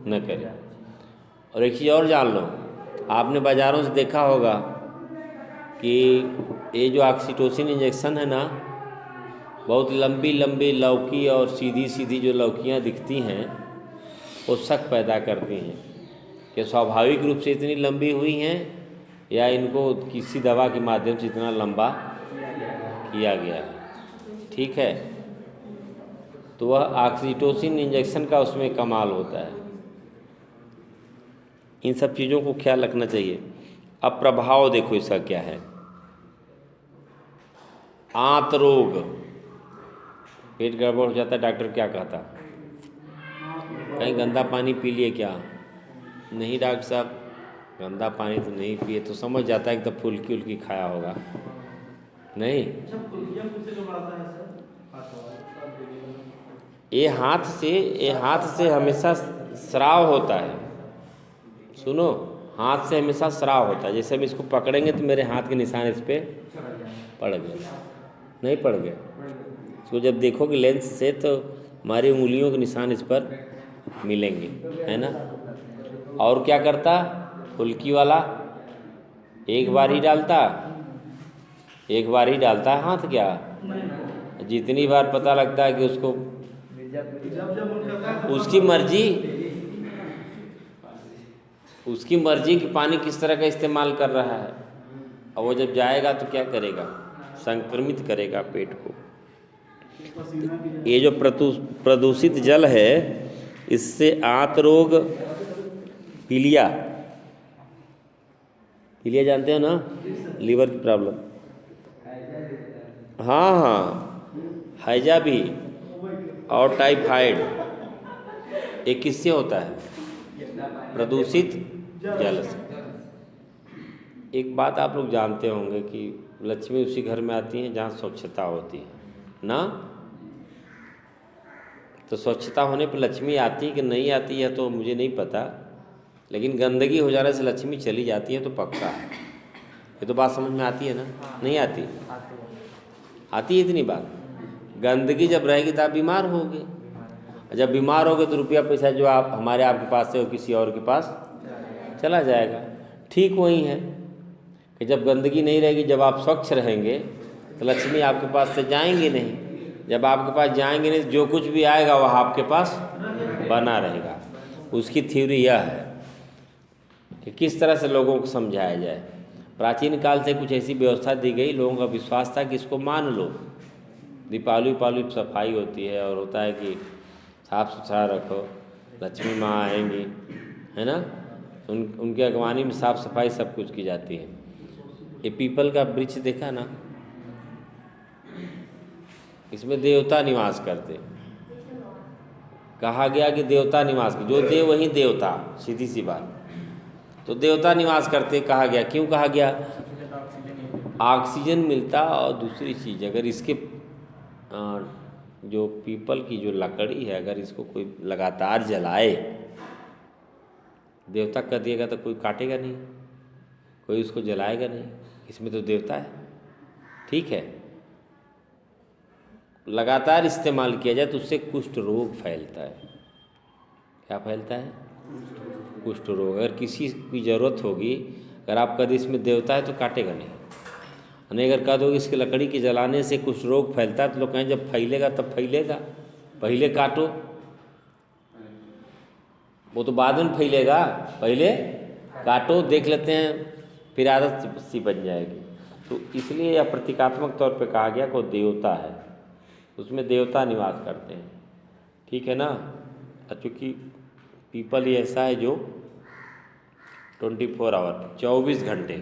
न करें। और एक चीज़ और जान लो, आपने बाज़ारों से देखा होगा कि ये जो ऑक्सीटोसिन इंजेक्शन है ना, बहुत लंबी लंबी लौकी और सीधी सीधी जो लौकियाँ दिखती हैं वो शक पैदा करती हैं कि स्वाभाविक रूप से इतनी लंबी हुई हैं या इनको किसी दवा के माध्यम से इतना लंबा किया गया है। ठीक है, तो वह ऑक्सीटोसिन इंजेक्शन का उसमें कमाल होता है। इन सब चीज़ों को ख्याल रखना चाहिए। अब प्रभाव देखो इसका क्या है। आंत रोग, पेट गड़बड़ हो जाता है, डॉक्टर क्या कहता, कहीं गंदा पानी पी लिए क्या? नहीं डॉक्टर साहब, गंदा पानी तो नहीं पिए, तो समझ जाता है कि तो फुल्की उल्की खाया होगा। नहीं, ये हाथ से हमेशा स्राव होता है। सुनो, हाथ से हमेशा स्राव होता है। जैसे हम इसको पकड़ेंगे तो मेरे हाथ के निशान इस पर पड़ गए, नहीं पड़ गए? इसको जब देखोगे लेंस से तो हमारी उंगलियों के निशान इस पर मिलेंगे, है ना। और क्या करता फुल्की वाला, एक बार ही डालता है हाथ, क्या जितनी बार पता लगता है कि उसको उसकी मर्जी कि पानी किस तरह का इस्तेमाल कर रहा है। और वो जब जाएगा तो क्या करेगा, संक्रमित करेगा पेट को। ये जो प्रदूषित जल है, इससे आंत रोग, पीलिया जानते हो ना, लीवर की प्रॉब्लम, हाँ, हैजा भी, और टाइफाइड, ये किससे होता है? प्रदूषित जल से। एक बात आप लोग जानते होंगे कि लक्ष्मी उसी घर में आती है जहाँ स्वच्छता होती है ना। तो स्वच्छता होने पर लक्ष्मी आती है कि नहीं आती है तो मुझे नहीं पता, लेकिन गंदगी हो जाने से लक्ष्मी चली जाती है तो पक्का है। ये तो बात समझ में आती है ना? नहीं आती? आती है इतनी बात। गंदगी जब रहेगी तो आप बीमार होगे, जब बीमार होगे तो रुपया पैसा जो आपके पास से वो किसी और के पास चला जाएगा। ठीक वही है कि जब गंदगी नहीं रहेगी, जब आप स्वच्छ रहेंगे तो लक्ष्मी आपके पास से जाएंगे नहीं। जब आपके पास जाएंगे नहीं, जो कुछ भी आएगा वह आपके पास बना रहेगा। उसकी थ्योरी यह है कि किस तरह से लोगों को समझाया जाए। प्राचीन काल से कुछ ऐसी व्यवस्था दी गई, लोगों का विश्वास था कि इसको मान लो। दीपावली सफाई होती है और होता है कि साफ सुथरा रखो, लक्ष्मी माँ आएंगी, है ना। उनके अगवानी में साफ सफाई सब कुछ की जाती है। ये पीपल का वृक्ष देखा ना, इसमें देवता निवास करते। कहा गया कि देवता निवास, जो देव वही देवता, सीधी सी बात। तो देवता निवास करते कहा गया। क्यों कहा गया? ऑक्सीजन मिलता। और दूसरी चीज़, अगर इसके जो पीपल की जो लकड़ी है, अगर इसको कोई लगातार जलाए, देवता कर दिएगा तो कोई काटेगा नहीं, कोई उसको जलाएगा नहीं, इसमें तो देवता है। ठीक है, लगातार इस्तेमाल किया जाए तो उससे कुष्ठ रोग फैलता है। क्या फैलता है? कुष्ठ रोग। अगर किसी की ज़रूरत होगी, अगर आप कद इसमें देवता है तो काटेगा नहीं। अगर कह दो इसके लकड़ी के जलाने से कुछ रोग फैलता है तो लोग कहें जब फैलेगा तब फैलेगा, पहले काटो। वो तो बाद में फैलेगा, पहले काटो, देख लेते हैं, फिर आदत सी बन जाएगी। तो इसलिए यह प्रतीकात्मक तौर पे कहा गया कि वो देवता है, उसमें देवता निवास करते हैं। ठीक है ना। चूँकि पीपल ये ऐसा है जो 24 आवर 24 घंटे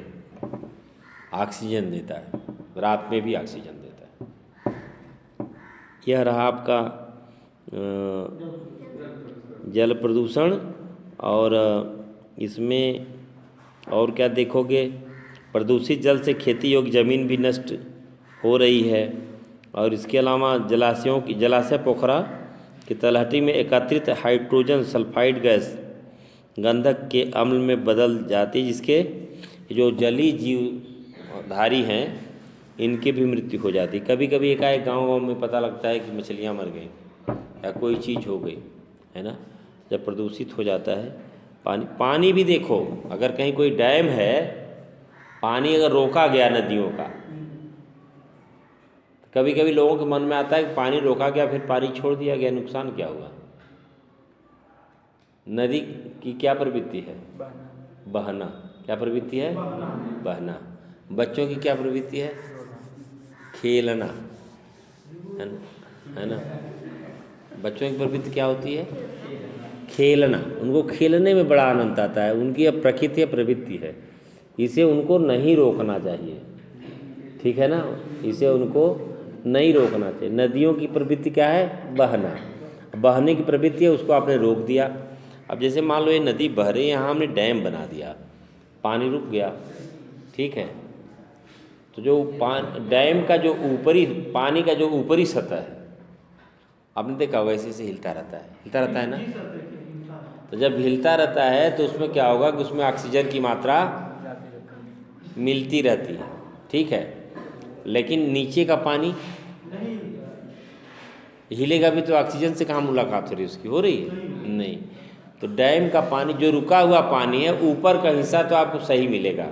ऑक्सीजन देता है, रात में भी ऑक्सीजन देता है। यह रहा आपका जल प्रदूषण। और इसमें और क्या देखोगे, प्रदूषित जल से खेती योग्य ज़मीन भी नष्ट हो रही है। और इसके अलावा जलाशय पोखरा की तलहटी में एकत्रित हाइड्रोजन सल्फाइड गैस गंधक के अम्ल में बदल जाती है, जिसके जो जलीय जीवधारी हैं इनकी भी मृत्यु हो जाती है। कभी कभी एकाएक गाँव में पता लगता है कि मछलियाँ मर गई या कोई चीज़ हो गई, है ना। जब प्रदूषित हो जाता है पानी भी देखो, अगर कहीं कोई डैम है, पानी अगर रोका गया नदियों का, कभी कभी लोगों के मन में आता है कि पानी रोका गया फिर पानी छोड़ दिया गया, नुकसान क्या हुआ। नदी की क्या प्रवृत्ति है? बहना। क्या प्रवृत्ति है? बहना। बच्चों की क्या प्रवृत्ति है? खेलना, है ना। बच्चों की प्रवृत्ति क्या होती है? खेलना। उनको खेलने में बड़ा आनंद आता है, उनकी अब प्रकृति प्रवृत्ति है, इसे उनको नहीं रोकना चाहिए, ठीक है ना। इसे उनको नहीं रोकना चाहिए। नदियों की प्रवृत्ति क्या है? बहना। बहने की प्रवृत्ति है, उसको आपने रोक दिया। अब जैसे मान लो ये नदी बह रही है, यहाँ हमने डैम बना दिया, पानी रुक गया, ठीक है। तो जो डैम का जो ऊपरी पानी का जो ऊपरी सतह है, आपने देखा वैसे से हिलता रहता है ना। तो जब हिलता रहता है तो उसमें क्या होगा कि उसमें ऑक्सीजन की मात्रा मिलती रहती है, ठीक है। लेकिन नीचे का पानी हिलेगा भी तो ऑक्सीजन से कहाँ मुलाकात हो रही है उसकी? हो रही है नहीं। तो डैम का पानी जो रुका हुआ पानी है, ऊपर का हिस्सा तो आपको सही मिलेगा,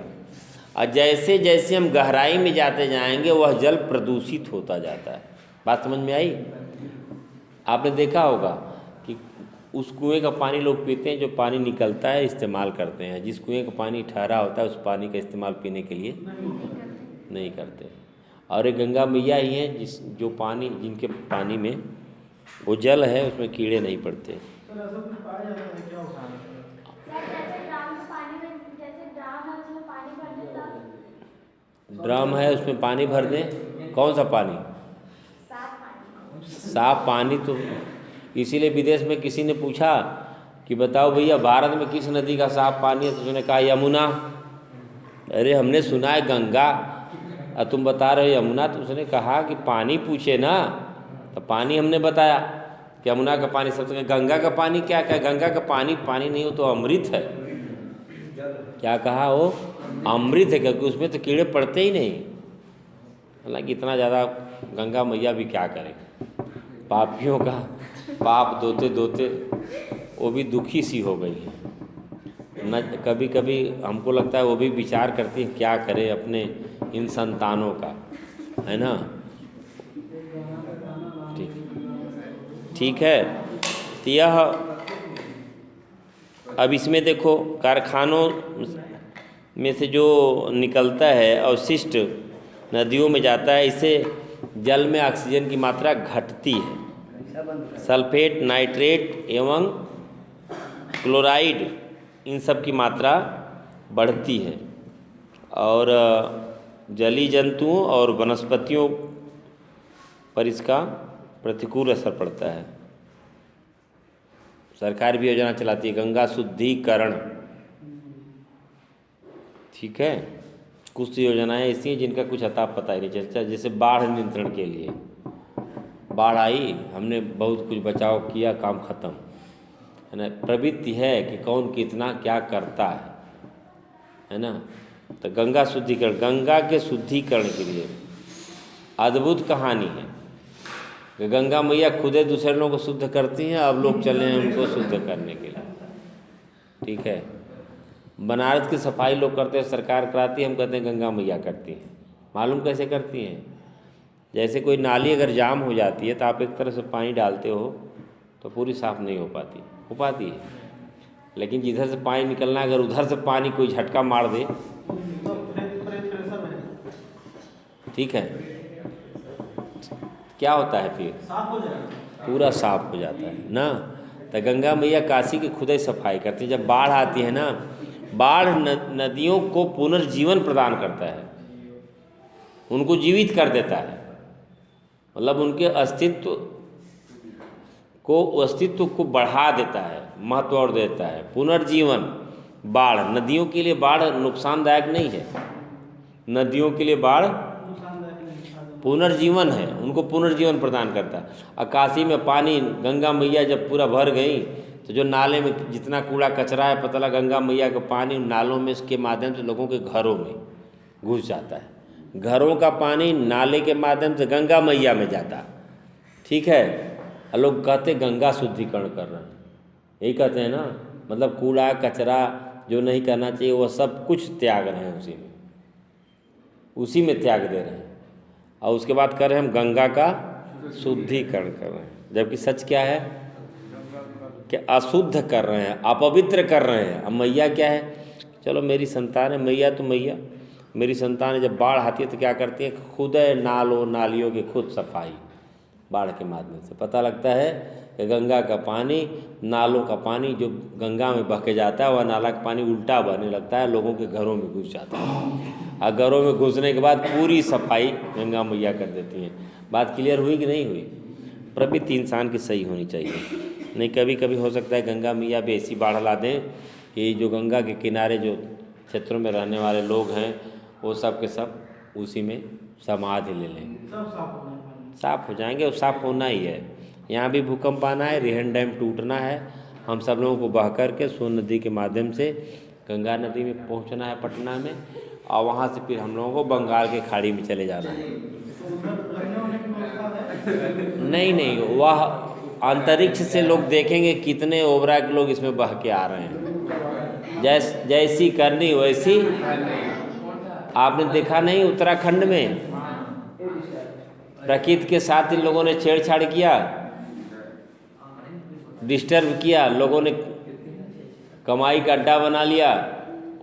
और जैसे जैसे हम गहराई में जाते जाएंगे वह जल प्रदूषित होता जाता है। बात समझ में आई? आपने देखा होगा कि उस कुएं का पानी लोग पीते हैं, जो पानी निकलता है इस्तेमाल करते हैं। जिस कुएं का पानी ठहरा होता है उस पानी का इस्तेमाल पीने के लिए नहीं करते। और ये गंगा मैया ही हैं जो पानी, जिनके पानी में वो जल है उसमें कीड़े नहीं पड़ते। ड्रम है उसमें पानी भर दें। कौन सा पानी? साफ पानी। तो इसीलिए विदेश में किसी ने पूछा कि बताओ भैया भारत में किस नदी का साफ पानी है, तो उसने कहा यमुना। अरे हमने सुना है गंगा, और तुम बता रहे हो यमुना। तो उसने कहा कि पानी पूछे ना, तो पानी हमने बताया कि यमुना का पानी सबसे। गंगा का पानी क्या? गंगा का पानी पानी नहीं हो तो अमृत है। क्या कहा? वो अमृत है, क्योंकि उसमें तो कीड़े पड़ते ही नहीं। हालांकि इतना ज़्यादा गंगा मैया भी क्या करें, पापियों का पाप धोते धोते वो भी दुखी सी हो गई है न। कभी कभी हमको लगता है वो भी विचार करती है क्या करे अपने इन संतानों का, है ना। ठीक है। तो यह अब इसमें देखो, कारखानों में से जो निकलता है अवशिष्ट नदियों में जाता है, इससे जल में ऑक्सीजन की मात्रा घटती है। सल्फेट, नाइट्रेट एवं क्लोराइड, इन सब की मात्रा बढ़ती है, और जलीय जंतुओं और वनस्पतियों पर इसका प्रतिकूल असर पड़ता है। सरकार भी योजना चलाती है गंगा शुद्धिकरण, ठीक है। कुछ योजनाएं ऐसी हैं जिनका कुछ अता पता ही नहीं चलता। जैसे बाढ़ नियंत्रण के लिए, बाढ़ आई, हमने बहुत कुछ बचाव किया, काम खत्म, है ना। प्रवृत्ति है कि कौन कितना क्या करता है ना। तो गंगा शुद्धिकरण, गंगा के शुद्धिकरण के लिए अद्भुत कहानी है कि गंगा मैया खुदे दूसरे लोगों को शुद्ध करती हैं, अब लोग चले हैं उनको शुद्ध करने के लिए, ठीक है। बनारस की सफाई लोग करते हैं, सरकार कराती है, हम कहते हैं गंगा मैया करती हैं। मालूम कैसे करती हैं? जैसे कोई नाली अगर जाम हो जाती है तो आप एक तरह से पानी डालते हो तो पूरी साफ़ नहीं हो पाती है। लेकिन जिधर से पानी निकलना है, अगर उधर से पानी कोई झटका मार दे, ठीक है, क्या होता है फिर? पूरा साफ हो जाता है ना। तो गंगा मैया काशी की खुद ही सफाई करती है। जब बाढ़ आती है ना, बाढ़ नदियों को पुनर्जीवन प्रदान करता है, उनको जीवित कर देता है, मतलब उनके अस्तित्व को बढ़ा देता है, महत्व और देता है। पुनर्जीवन, बाढ़ नदियों के लिए, बाढ़ नुकसानदायक नहीं है, नदियों के लिए बाढ़ पुनर्जीवन है, उनको पुनर्जीवन प्रदान करता है। और काशी में पानी, गंगा मैया जब पूरा भर गई तो जो नाले में जितना कूड़ा कचरा है, पता लगा गंगा मैया का पानी नालों में इसके माध्यम से लोगों के घरों में घुस जाता है। घरों का पानी नाले के माध्यम से गंगा मैया में जाता, ठीक है। और लोग कहते गंगा शुद्धिकरण कर रहे हैं, यही कहते हैं ना, मतलब कूड़ा कचरा जो नहीं करना चाहिए वो सब कुछ त्याग रहे हैं, उसी में त्याग दे रहे हैं। और उसके बाद कर रहे हैं हम गंगा का शुद्धिकरण कर रहे हैं, जबकि सच क्या है कि अशुद्ध कर रहे हैं, अपवित्र कर रहे हैं। अब मैया क्या है, चलो मेरी संतान है, मैया तो मैया, मेरी संतान है। जब बाढ़ आती है तो क्या करती है, खुद नालों नालियों की खुद सफाई, बाढ़ के माध्यम से पता लगता है कि गंगा का पानी, नालों का पानी जो गंगा में बह के जाता है, वह नाला का पानी उल्टा बहने लगता है, लोगों के घरों में घुस जाता है। और घरों में घुसने के बाद पूरी सफाई गंगा मैया कर देती हैं। बात क्लियर हुई कि नहीं हुई? प्रवृत्ति इंसान की सही होनी चाहिए, नहीं कभी कभी हो सकता है गंगा मैया भी ऐसी बाढ़ ला दें कि जो गंगा के किनारे जो क्षेत्रों में रहने वाले लोग हैं वो सब के सब उसी में समाधि ले लें, साफ हो जाएंगे। और साफ होना ही है। यहाँ भी भूकंप आना है, रिहन डैम टूटना है, हम सब लोगों को बह कर के सोन नदी के माध्यम से गंगा नदी में पहुँचना है पटना में, और वहाँ से फिर हम लोगों को बंगाल के खाड़ी में चले जाना है। नहीं, वह अंतरिक्ष से लोग देखेंगे कितने ओबरा के लोग इसमें बह के आ रहे हैं। जैसी करनी वैसी, आपने देखा नहीं उत्तराखंड में प्रकृति के साथ इन लोगों ने छेड़छाड़ किया, डिस्टर्ब किया, लोगों ने कमाई का अड्डा बना लिया,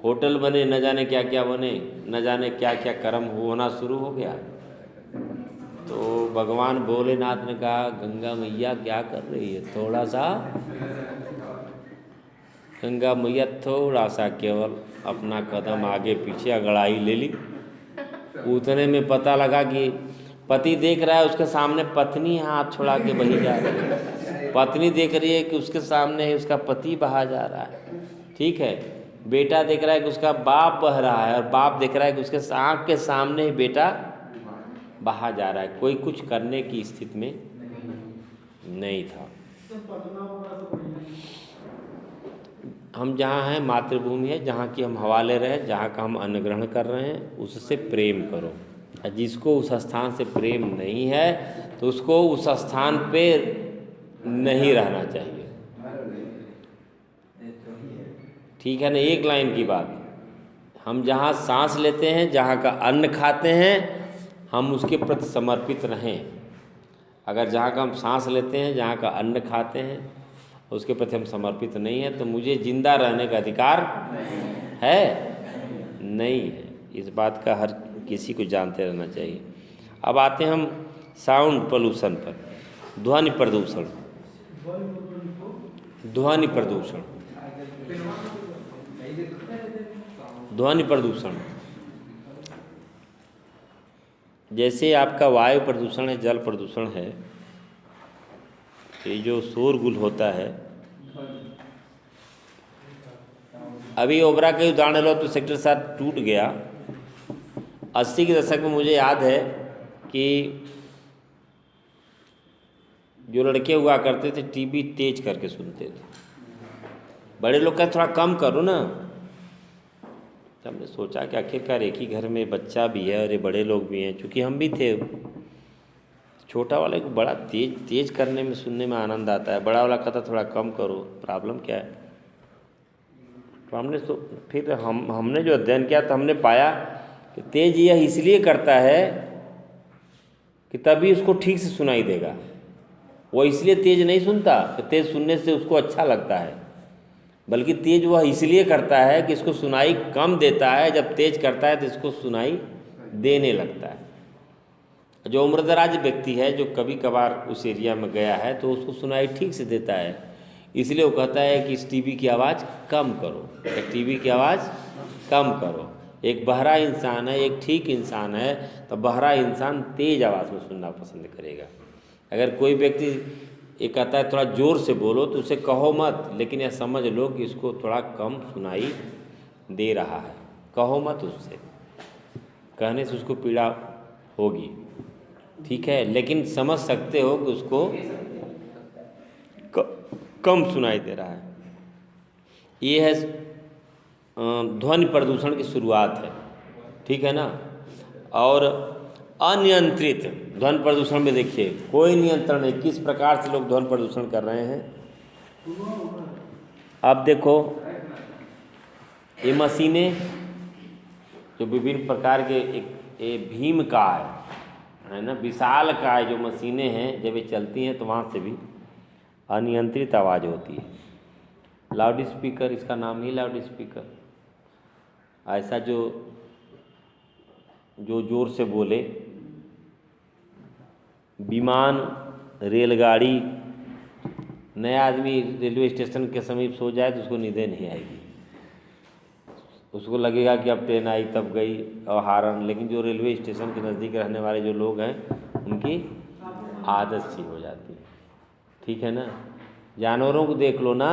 होटल बने, न जाने क्या क्या बने, न जाने क्या क्या कर्म होना शुरू हो गया। तो भगवान भोलेनाथ ने कहा गंगा मैया क्या कर रही है, थोड़ा सा गंगा मैया थोड़ा सा केवल अपना कदम आगे पीछे अगड़ाई ले ली। उतने में पता लगा कि पति देख रहा है उसके सामने पत्नी हाथ छोड़ा के बही जा रही है, पत्नी देख रही है कि उसके सामने उसका पति बहा जा रहा है, ठीक है। बेटा देख रहा है कि उसका बाप बह रहा है, और बाप देख रहा है कि उसके आँख के सामने ही बेटा बहा जा रहा है। कोई कुछ करने की स्थिति में नहीं था। हम जहाँ हैं मातृभूमि है, जहाँ की हम हवा ले रहे हैं, जहाँ का हम अन्न ग्रहण कर रहे हैं, उससे प्रेम करो। और जिसको उस स्थान से प्रेम नहीं है तो उसको उस स्थान पे नहीं रहना चाहिए, ठीक है ना। एक लाइन की बात, हम जहाँ सांस लेते हैं, जहाँ का अन्न खाते हैं, हम उसके प्रति समर्पित रहें। अगर जहाँ का हम सांस लेते हैं, जहाँ का अन्न खाते हैं, उसके प्रति हम समर्पित नहीं है तो मुझे जिंदा रहने का अधिकार है नहीं है। इस बात का हर किसी को जानते रहना चाहिए। अब आते हैं हम साउंड पोल्यूशन पर, ध्वनि प्रदूषण। ध्वनि प्रदूषण, ध्वनि प्रदूषण जैसे आपका वायु प्रदूषण है, जल प्रदूषण है, ये जो शोरगुल होता है। अभी ओबरा के उदाहरण लो तो सेक्टर 7 टूट गया। 80 के दशक में मुझे याद है कि जो लड़के हुआ करते थे टीवी तेज करके सुनते थे। बड़े लोग का थोड़ा कम करो ना। तो हमने सोचा कि आखिरकार एक ही घर में बच्चा भी है और ये बड़े लोग भी हैं, चूँकि हम भी थे। छोटा वाले को बड़ा तेज करने में सुनने में आनंद आता है, बड़ा वाला कहता थोड़ा कम करो, प्रॉब्लम क्या है। तो हमने फिर हमने जो अध्ययन किया तो हमने पाया कि तेज यह इसलिए करता है कि तभी उसको ठीक से सुनाई देगा। वो इसलिए तेज नहीं सुनता कि तेज सुनने से उसको अच्छा लगता है, बल्कि तेज वह इसलिए करता है कि इसको सुनाई कम देता है। जब तेज करता है तो इसको सुनाई देने लगता है। जो उम्रदराज व्यक्ति है, जो कभी कभार उस एरिया में गया है, तो उसको सुनाई ठीक से देता है। इसलिए वो कहता है कि इस टीवी की आवाज़ कम करो, टीवी की आवाज़ कम करो। एक बहरा इंसान है, एक ठीक इंसान है, तो बहरा इंसान तेज़ आवाज़ में सुनना पसंद करेगा। अगर कोई व्यक्ति ये कहता है थोड़ा ज़ोर से बोलो, तो उसे कहो मत, लेकिन यह समझ लो कि इसको थोड़ा कम सुनाई दे रहा है। कहो मत उससे, कहने से उसको पीड़ा होगी, ठीक है, लेकिन समझ सकते हो कि उसको कम सुनाई दे रहा है। ये है ध्वनि प्रदूषण की शुरुआत है, ठीक है ना। और अनियंत्रित ध्वनि प्रदूषण में देखिए कोई नियंत्रण नहीं, किस प्रकार से लोग ध्वनि प्रदूषण कर रहे हैं। अब देखो ये मशीनें जो विभिन्न प्रकार के, एक भीमकाय है ना, विशाल काय जो मशीनें हैं, जब ये चलती हैं तो वहाँ से भी अनियंत्रित आवाज़ होती है। लाउड स्पीकर, इसका नाम ही लाउड स्पीकर, ऐसा जो ज़ोर से बोले। विमान, रेलगाड़ी, नया आदमी रेलवे स्टेशन के समीप सो जाए तो उसको नींद नहीं आएगी, उसको लगेगा कि अब ट्रेन आई तब गई, और हारन। लेकिन जो रेलवे स्टेशन के नज़दीक रहने वाले जो लोग हैं, उनकी आदत सी हो जाती है, ठीक है ना। जानवरों को देख लो ना,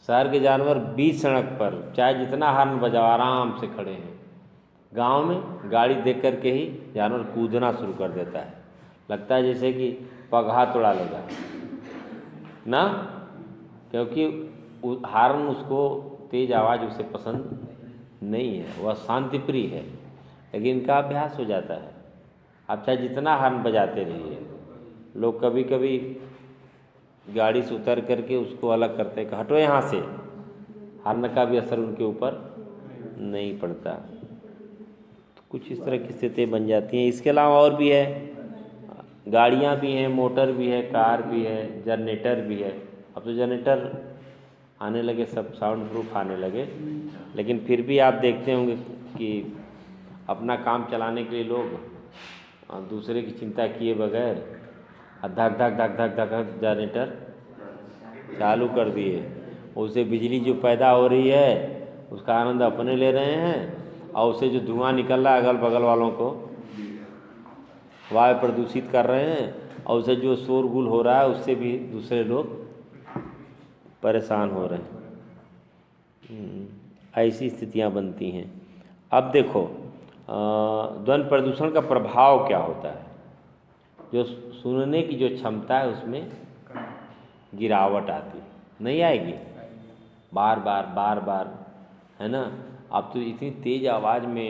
शहर के जानवर बीच सड़क पर चाहे जितना हार्न बजाओ आराम से खड़े हैं। गांव में गाड़ी देख कर के ही जानवर कूदना शुरू कर देता है, लगता है जैसे कि पगहा तोड़ा लेगा ना, क्योंकि हार्न उसको, तेज़ आवाज़ उसे पसंद नहीं है, वह शांति प्रिय है। लेकिन इनका अभ्यास हो जाता है, आप चाहे जितना हार्न बजाते रहिए। लोग कभी कभी गाड़ी से उतर करके उसको अलग करते हैं कि हटो यहाँ से, हार्न का भी असर उनके ऊपर नहीं पड़ता। तो कुछ इस तरह की स्थिति बन जाती हैं। इसके अलावा और भी है, गाड़ियाँ भी हैं, मोटर भी है, कार भी है, जनरेटर भी है। अब तो जनरेटर आने लगे, सब साउंड प्रूफ आने लगे, लेकिन फिर भी आप देखते होंगे कि अपना काम चलाने के लिए लोग दूसरे की चिंता किए बगैर धक धक धक धक धक जनरेटर चालू कर दिए। उससे बिजली जो पैदा हो रही है उसका आनंद अपने ले रहे हैं, और उससे जो धुआं निकल रहा है अगल बगल वालों को वायु प्रदूषित कर रहे हैं, और उससे जो शोरगुल हो रहा है उससे भी दूसरे लोग परेशान हो रहे हैं। ऐसी स्थितियां बनती हैं। अब देखो ध्वनि प्रदूषण का प्रभाव क्या होता है। जो सुनने की जो क्षमता है उसमें गिरावट आती, नहीं आएगी, बार बार बार बार, है ना। अब तो इतनी तेज़ आवाज़ में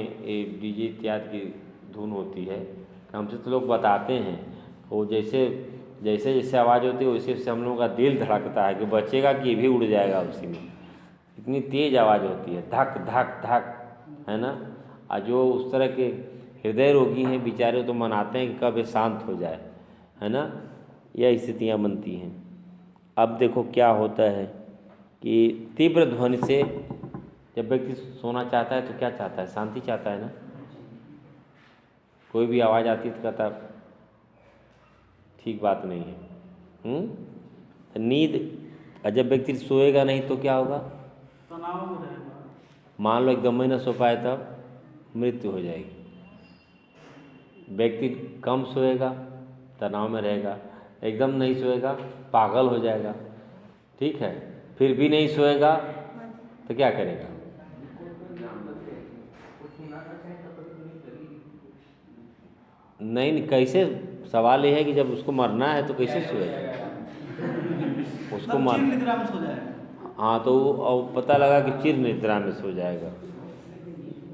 डीजे इत्यादि की धुन होती है, हमसे तो लोग बताते हैं, वो जैसे जैसे जैसे आवाज़ होती है वैसे वैसे हम लोगों का दिल धड़कता है कि बचेगा कि ये भी उड़ जाएगा उसी में, इतनी तेज़ आवाज़ होती है, धक धक धक, है ना। और जो उस तरह के हृदय रोगी हैं बेचारे तो मनाते हैं कि कब ये शांत हो जाए, है ना। यह स्थितियाँ बनती हैं। अब देखो क्या होता है कि तीव्र ध्वनि से जब व्यक्ति सोना चाहता है तो क्या चाहता है, शांति चाहता है ना। कोई भी आवाज़ आती है तो कहता ठीक बात नहीं है। नींद, जब व्यक्ति सोएगा नहीं तो क्या होगा, मान लो एकदम ही ना सो पाए तब मृत्यु हो जाएगी। व्यक्ति कम सोएगा तनाव में रहेगा, एकदम नहीं सोएगा पागल हो जाएगा, ठीक है। फिर भी नहीं सोएगा तो क्या करेगा, नहीं कैसे, सवाल ये है कि जब उसको मरना है तो कैसे सोएगा, उसको निद्रा में सो जाएगा। हाँ तो और पता लगा कि चिर निद्रा में सो जाएगा,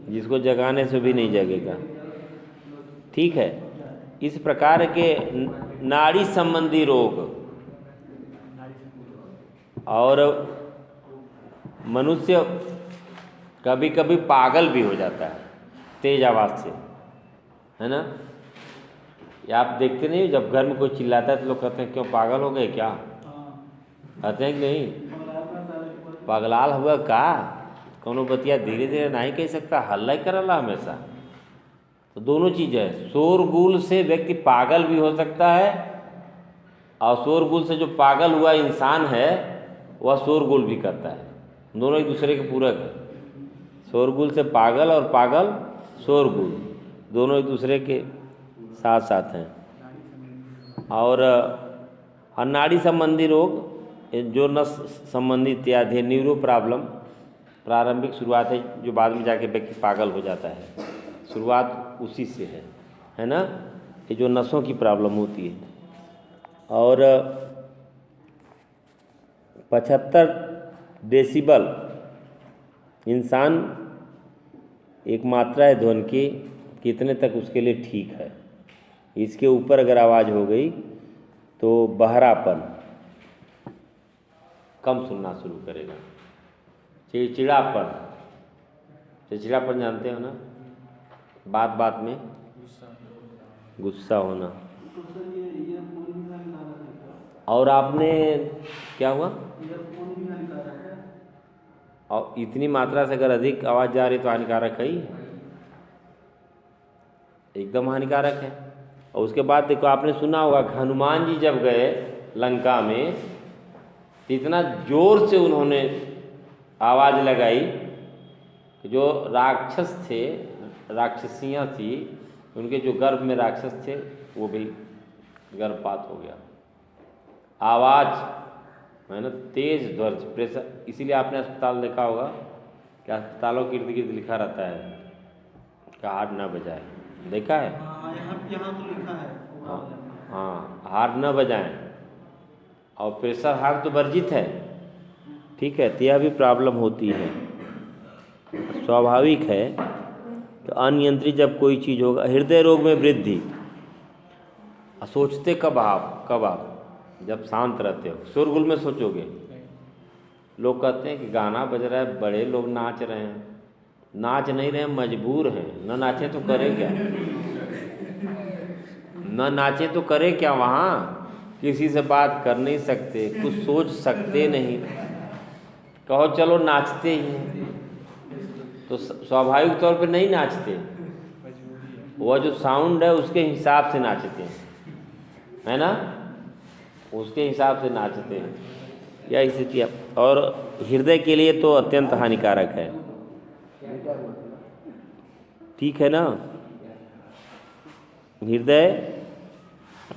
जिसको जगाने से भी नहीं जगेगा, ठीक है। इस प्रकार के नाड़ी संबंधी रोग, और मनुष्य कभी कभी पागल भी हो जाता है तेज आवाज़ से, है ना। या आप देखते नहीं, जब घर में कोई चिल्लाता है तो लोग कहते हैं क्यों पागल हो गए क्या, कहते हैं कि नहीं, पगलाल हुआ का, कोनो बतिया धीरे धीरे नहीं कह सकता, हल्ला ही करला हमेशा, तो दोनों चीज़ है। शोरगुल से व्यक्ति पागल भी हो सकता है, और शोरगुल से जो पागल हुआ इंसान है वह शोरगुल भी करता है। दोनों एक दूसरे के पूरक है। शोरगुल से पागल और पागल शोरगुल दोनों एक दूसरे के साथ साथ हैं। और नाड़ी संबंधी रोग, जो नस संबंधी इत्यादि है, न्यूरो प्रॉब्लम, प्रारंभिक शुरुआत है जो बाद में जाके व्यक्ति पागल हो जाता है, शुरुआत उसी से है ना, ये जो नसों की प्रॉब्लम होती है। और 75 डेसिबल इंसान एक मात्रा है ध्वनि की, कितने तक उसके लिए ठीक है। इसके ऊपर अगर आवाज़ हो गई तो बहरापन, कम सुनना शुरू करेगा। चिड़चिड़ापन, चिड़चिड़ापन जानते हो ना, बात बात में गुस्सा होना। और आपने क्या हुआ, और इतनी मात्रा से अगर अधिक आवाज़ जा रही तो हानिकारक है ही, एकदम हानिकारक है। और उसके बाद देखो, आपने सुना होगा हनुमान जी जब गए लंका में तो इतना जोर से उन्होंने आवाज़ लगाई कि जो राक्षस थे, राक्षसियाँ थी, उनके जो गर्भ में राक्षस थे वो भी गर्भपात हो गया। आवाज़ है ना, तेज ध्वनि, प्रेशर। इसीलिए आपने अस्पताल देखा होगा कि अस्पतालों के इर्द गिर्द लिखा रहता है कि हार्ट ना बजाए, देखा है? यहाँ तो लिखा है। हाँ, हार्ट न बजाएं, और प्रेशर हार्ट तो वर्जित है, ठीक है। तो यह भी प्रॉब्लम होती है, स्वाभाविक है। तो अनियंत्रित जब कोई चीज़ होगा, हृदय रोग में वृद्धि। सोचते कब आप जब शांत रहते हो, शोरगुल में सोचोगे। लोग कहते हैं कि गाना बज रहा है, बड़े लोग नाच रहे हैं। नाच नहीं रहे, मजबूर हैं, न नाचे तो करें क्या, न नाचे तो करे क्या। वहाँ किसी से बात कर नहीं सकते, कुछ सोच सकते नहीं, कहो चलो नाचते ही हैं, तो स्वाभाविक तौर पे नहीं नाचते। वह जो साउंड है उसके हिसाब से नाचते हैं, है ना, उसके हिसाब से नाचते हैं। या स्थिति। और हृदय के लिए तो अत्यंत हानिकारक है, ठीक है ना। हृदय,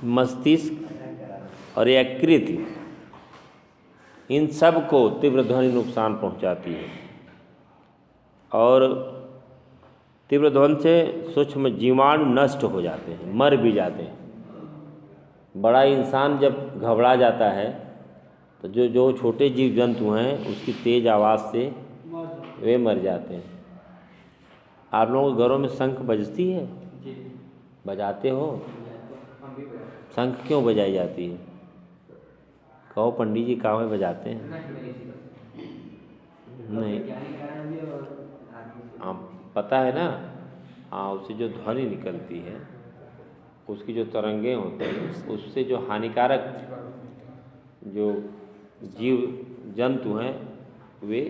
मस्तिष्क और यकृत, इन सब को तीव्र ध्वनि नुकसान पहुंचाती है। और तीव्र ध्वनि से सूक्ष्म जीवाणु नष्ट हो जाते हैं, मर भी जाते हैं। बड़ा इंसान जब घबरा जाता है तो जो छोटे जीव जंतु हैं उसकी तेज आवाज़ से वे मर जाते हैं। आप लोगों के घरों में शंख बजती है? बजाते हो? शंख क्यों बजाई जाती है? कहो पंडित जी कहाँ बजाते हैं? नहीं, आप पता है ना, हाँ, उससे जो ध्वनि निकलती है, उसकी जो तरंगें होती हैं, उससे जो हानिकारक जो जीव जंतु हैं वे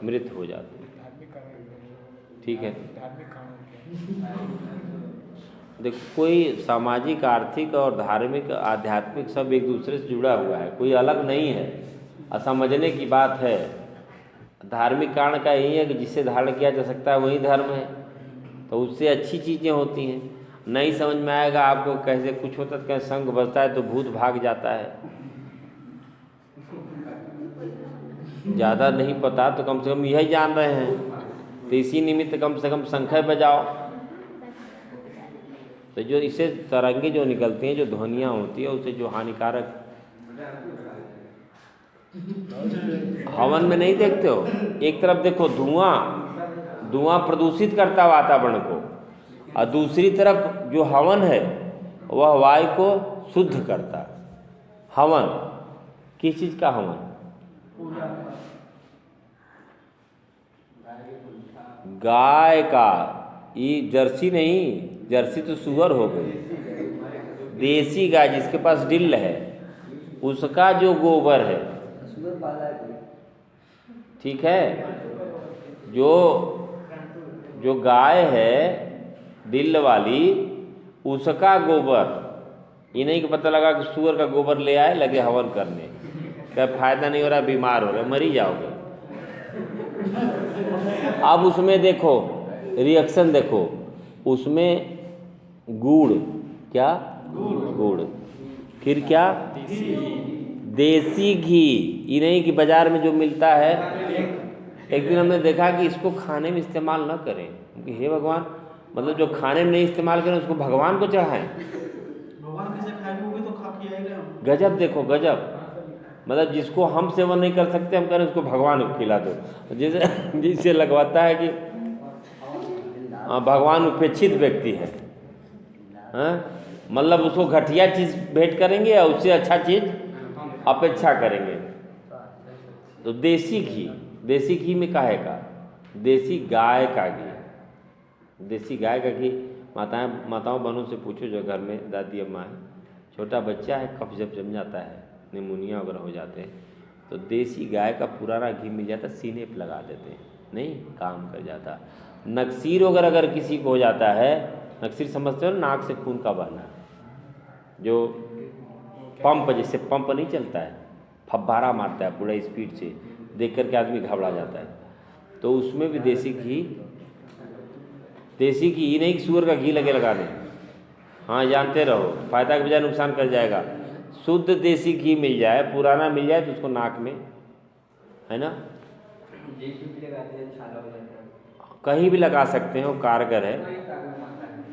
मृत हो जाते हैं, ठीक है। देखो, कोई सामाजिक, आर्थिक और धार्मिक, आध्यात्मिक सब एक दूसरे से जुड़ा हुआ है, कोई अलग नहीं है। और समझने की बात है, धार्मिक कारण का यही है कि जिससे धारण किया जा सकता है वही धर्म है, तो उससे अच्छी चीज़ें होती हैं। नहीं समझ में आएगा आपको, कैसे कुछ होता है, कैसे शंख बजता है तो भूत भाग जाता है। ज़्यादा नहीं पता तो कम से कम यही जान रहे हैं, तो इसी निमित्त कम से कम शंख बजाओ। तो जो इससे तरंगे जो निकलती हैं, जो ध्वनियाँ होती है, उससे जो हानिकारक, हवन में नहीं देखते हो, एक तरफ देखो धुआं प्रदूषित करता वातावरण को, और दूसरी तरफ जो हवन है वह वायु को शुद्ध करता। हवन किस चीज़ का हवन? गाय का। ये जर्सी नहीं, जर्सी तो सुअर हो गई। देसी गाय जिसके पास डिल है उसका जो गोबर है, ठीक है। जो गाय है दिल वाली, उसका गोबर। ये नहीं कि पता लगा कि सूअर का गोबर ले आए, लगे हवन करने, क्या फायदा नहीं हो रहा, बीमार हो रहे, मर ही जाओगे। अब उसमें देखो रिएक्शन, देखो उसमें गुड़, क्या गुड़, फिर क्या देसी घी। ये नहीं कि बाजार में जो मिलता है। एक दिन हमने देखा कि इसको खाने में इस्तेमाल न करें, क्योंकि हे भगवान, मतलब जो खाने में नहीं इस्तेमाल करें उसको भगवान को चढ़ाएं। भगवान कैसे खाएंगे, वो भी तो खा के आएगा। गजब, देखो गजब, मतलब जिसको हम सेवन नहीं कर सकते हम करें उसको भगवान को खिला दो। जैसे जिससे लगवाता है कि भगवान उपेक्षित व्यक्ति है, मतलब उसको घटिया चीज़ भेंट करेंगे या उससे अच्छा चीज़ अपेक्षा करेंगे। तो देसी घी, देसी घी में काहे का, देसी गाय का घी, देसी गाय का घी। माताओं बहनों से पूछो जो घर में दादी अम्मा है, छोटा बच्चा है, कफ जब जम जाता है, निमोनिया वगैरह हो जाते हैं, तो देसी गाय का पुराना घी मिल जाता, सीने पे लगा देते हैं, नहीं काम कर जाता। नक्सीर वगैरह अगर किसी को हो जाता है, नक्सीर समझते हो, नाक से खून का बहना, जो पंप, जैसे पंप नहीं चलता है, फब्बारा मारता है पूरा स्पीड से, देख करके आदमी घबरा जाता है, तो उसमें भी देसी घी, देसी घी, ये नहीं कि सूअर का घी लगे लगाने, हाँ जानते रहो, फायदा के बजाय नुकसान कर जाएगा। शुद्ध देसी घी मिल जाए, पुराना मिल जाए, तो उसको नाक में, है ना, कहीं भी लगा सकते हैं, वो कारगर है,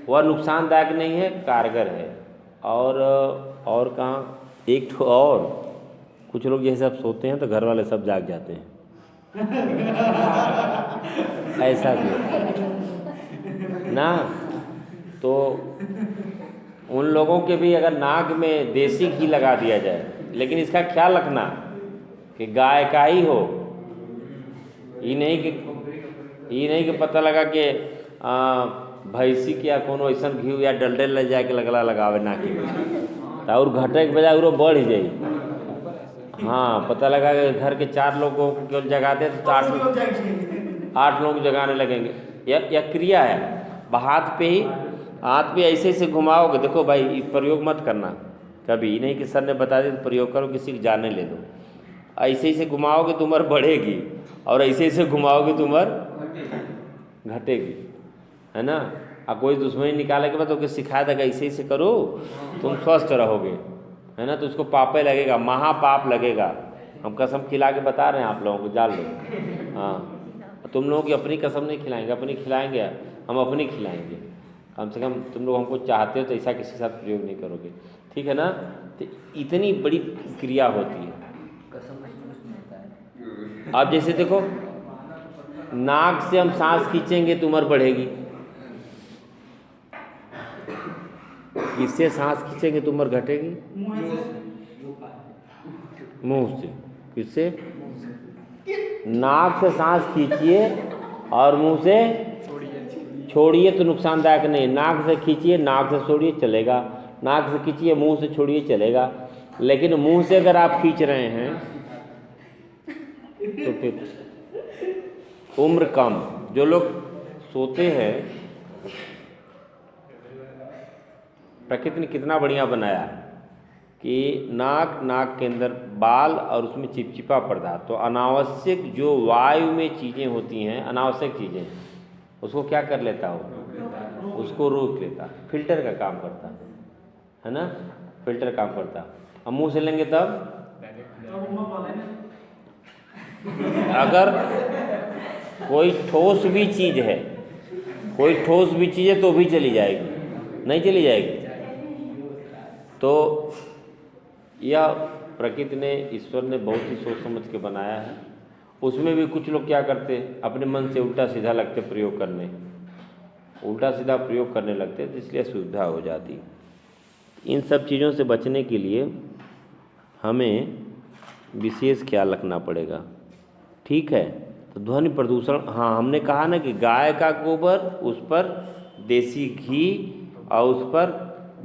वह नुकसानदायक नहीं है, कारगर है। और कहाँ एक ठो और, कुछ लोग जैसे अब सोते हैं तो घर वाले सब जाग जाते हैं, ऐसा भी ना, तो उन लोगों के भी अगर नाक में देसी घी लगा दिया जाए, लेकिन इसका ख्याल रखना कि गाय का ही हो, ये नहीं कि पता लगा कि भैंसी के या कोनो ऐसा घी या डलडे ले जाके लगला लगावे नाकी में, तो और घटे के बजाय वो बढ़ जाई। हाँ, पता लगा कि घर के 4 लोगों को केवल जगाते तो 8 लोग जगाने लगेंगे। यह क्रिया है, हाथ पे ऐसे ऐसे घुमाओगे, देखो भाई ये प्रयोग मत करना कभी, नहीं कि सर ने बता दिया तो प्रयोग करो, किसी को जाने ले दो। ऐसे ऐसे घुमाओगे तो उम्र बढ़ेगी, और ऐसे ऐसे घुमाओगे तो उम्र घटेगी, है ना। और कोई दुश्मनी निकाले के बाद तो सिखा देगा ऐसे ऐसे करो तुम स्वस्थ रहोगे, है ना, तो उसको पापे लगेगा, महापाप लगेगा। हम कसम खिला के बता रहे हैं आप लोगों को, जान लो। हाँ, तुम लोगों की अपनी कसम नहीं खिलाएंगे, अपनी खिलाएंगे, हम अपनी खिलाएंगे, कम से कम तुम लोग हमको चाहते हो तो ऐसा किसी के साथ प्रयोग नहीं करोगे, ठीक है ना। तो इतनी बड़ी क्रिया होती है। अब जैसे देखो, नाक से हम सांस खींचेंगे तो उम्र बढ़ेगी, इससे सांस खींचेंगे तो उम्र घटेगी, मुंह से, किससे, नाक से सांस खींचिए और मुंह से छोड़िए तो नुकसानदायक नहीं। नाक से खींचिए, नाक से छोड़िए, चलेगा, नाक से खींचिए, मुंह से छोड़िए, चलेगा। लेकिन मुंह से अगर आप खींच रहे हैं तो फिर उम्र कम। जो लोग सोते हैं, प्रकृति ने कितना बढ़िया बनाया कि नाक के अंदर बाल और उसमें चिपचिपा पदार्थ, तो अनावश्यक जो वायु में चीज़ें होती हैं, अनावश्यक चीज़ें, उसको क्या कर लेता हो, उसको रोक लेता, फिल्टर का काम करता है ना, फिल्टर काम करता। अब मुंह से लेंगे तब अगर कोई ठोस भी चीज़ है, तो भी चली जाएगी, नहीं चली जाएगी। तो यह प्रकृति ने, ईश्वर ने बहुत ही सोच समझ के बनाया है। उसमें भी कुछ लोग क्या करते, अपने मन से उल्टा सीधा लगते प्रयोग करने, उल्टा सीधा प्रयोग करने लगते, तो इसलिए असुविधा हो जाती। इन सब चीज़ों से बचने के लिए हमें विशेष ख्याल रखना पड़ेगा, ठीक है। तो ध्वनि प्रदूषण, हाँ हमने कहा ना कि गाय का गोबर, उस पर देसी घी और उस पर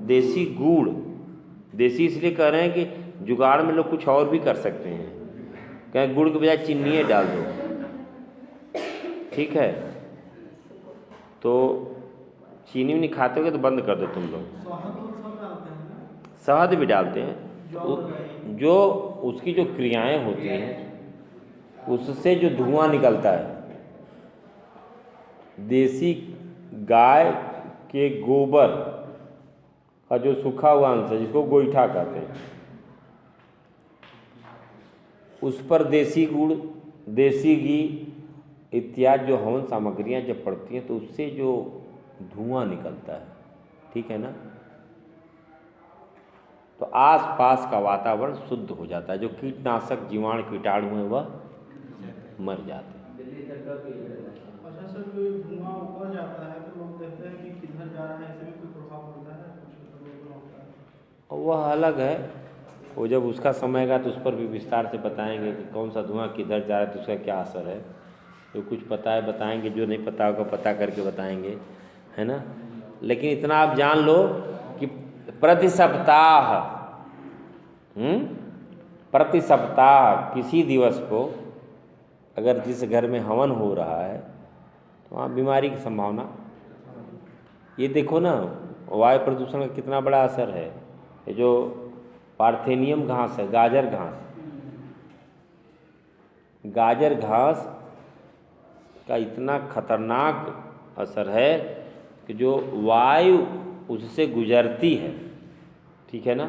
देसी गुड़, देसी इसलिए कह रहे हैं कि जुगाड़ में लोग कुछ और भी कर सकते हैं, कहीं गुड़ के बजाय चीनी डाल दो, ठीक है। तो चीनी नहीं खाते होगे तो बंद कर दो तुम लोग। शहद और सब डालते हैं ना? शहद भी डालते हैं। जौ लगाई। जो उसकी जो क्रियाएं होती हैं उससे जो धुआं निकलता है, देसी गाय के गोबर का जो सूखा हुआ अंश है जिसको गोईठा कहते हैं, उस पर देसी गुड़, देसी घी इत्यादि जो हवन सामग्रियां जब पड़ती हैं तो उससे जो धुआं निकलता है, ठीक है ना, तो आसपास का वातावरण शुद्ध हो जाता है। जो कीटनाशक जीवाणु कीटाणु हैं वह मर जाते हैं। अच्छा सर, जो ये धुआं ऊपर जाता है तो लोग कहते हैं कि किधर जा रहा है, इससे भी कोई प्रभाव पड़ता है? कुछ रोक होता है? और वह अलग है, वो जब उसका समय आएगा तो उस पर भी विस्तार से बताएंगे कि कौन सा धुआं किधर जा रहा है तो उसका क्या असर है। जो कुछ पता है बताएंगे, जो नहीं पता होगा पता करके बताएंगे, है ना। लेकिन इतना आप जान लो कि प्रति सप्ताह किसी दिवस को अगर जिस घर में हवन हो रहा है तो वहाँ बीमारी की संभावना। ये देखो ना, वायु प्रदूषण का कितना बड़ा असर है। ये जो पार्थेनियम घास है, गाजर घास का इतना खतरनाक असर है कि जो वायु उससे गुजरती है, ठीक है ना,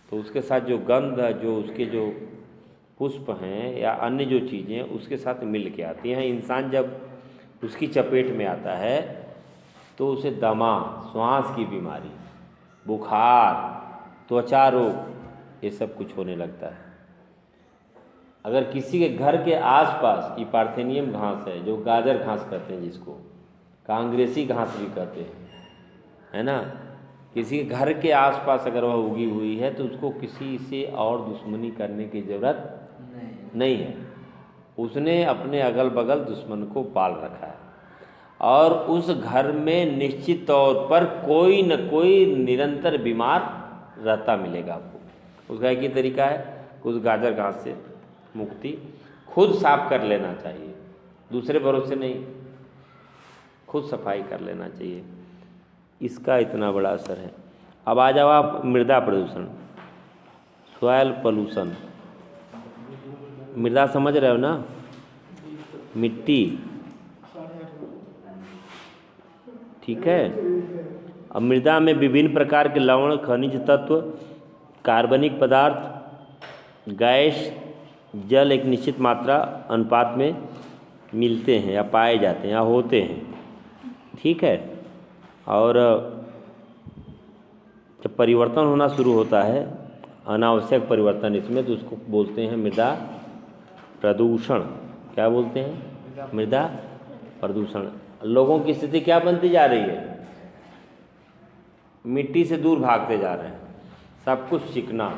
तो उसके साथ जो गंध है, जो उसके जो पुष्प हैं या अन्य जो चीज़ें हैं उसके साथ मिल के आती हैं। इंसान जब उसकी चपेट में आता है तो उसे दमा, श्वास की बीमारी, बुखार, त्वचा रोग, ये सब कुछ होने लगता है। अगर किसी के घर के आसपास ये पार्थेनियम घास है, जो गाजर घास कहते हैं, जिसको कांग्रेसी घास भी कहते हैं, है ना, किसी के घर के आसपास अगर वह उगी हुई है तो उसको किसी से और दुश्मनी करने की ज़रूरत नहीं है। उसने अपने अगल बगल दुश्मन को पाल रखा है और उस घर में निश्चित तौर पर कोई न कोई निरंतर बीमार रहता मिलेगा आपको। उसका एक ही तरीका है, उस गाजर घास से मुक्ति खुद साफ कर लेना चाहिए, दूसरे भरोसे नहीं, खुद सफाई कर लेना चाहिए। इसका इतना बड़ा असर है। अब आ जाओ आप मृदा प्रदूषण, सॉयल पोल्यूशन। मृदा समझ रहे हो ना, मिट्टी, ठीक है। अब मृदा में विभिन्न प्रकार के लवण, खनिज तत्व, कार्बनिक पदार्थ, गैस, जल एक निश्चित मात्रा अनुपात में मिलते हैं या पाए जाते हैं या होते हैं, ठीक है। और जब परिवर्तन होना शुरू होता है, अनावश्यक परिवर्तन इसमें, तो उसको बोलते हैं मृदा प्रदूषण। क्या बोलते हैं? मृदा प्रदूषण। लोगों की स्थिति क्या बनती जा रही है? मिट्टी से दूर भागते जा रहे हैं, सब कुछ चिकना,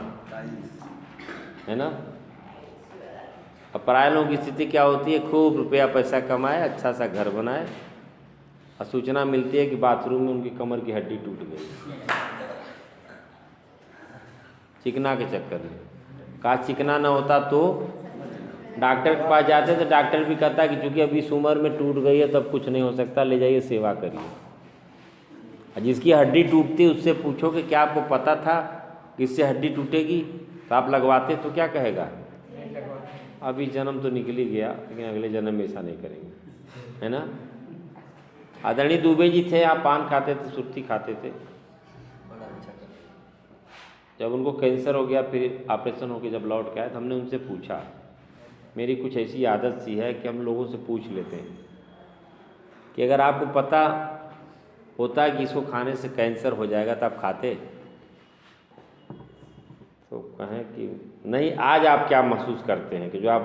है ना। अब पराये लोगों की स्थिति क्या होती है? खूब रुपया पैसा कमाए, अच्छा सा घर बनाए, और सूचना मिलती है कि बाथरूम में उनकी कमर की हड्डी टूट गई, चिकना के चक्कर में। कहा चिकना ना होता तो डॉक्टर के पास जाते तो डॉक्टर भी कहता कि चूँकि अभी इस उम्र में टूट गई है तब कुछ नहीं हो सकता, ले जाइए सेवा करिए। और जिसकी हड्डी टूटती उससे पूछो कि क्या आपको पता था कि इससे हड्डी टूटेगी, तो आप लगवाते तो क्या कहेगा? अभी जन्म तो निकल ही गया, लेकिन अगले जन्म में ऐसा नहीं करेंगे, है ना। आदरणीय दुबे जी थे, आप पान खाते थे, सुर्ती खाते थे। जब उनको कैंसर हो गया, फिर ऑपरेशन होकर जब लौट के आए तो हमने उनसे पूछा, मेरी कुछ ऐसी आदत सी है कि हम लोगों से पूछ लेते हैं कि अगर आपको पता होता है कि इसको खाने से कैंसर हो जाएगा तो आप खाते? तो कहें कि नहीं। आज आप क्या महसूस करते हैं कि जो आप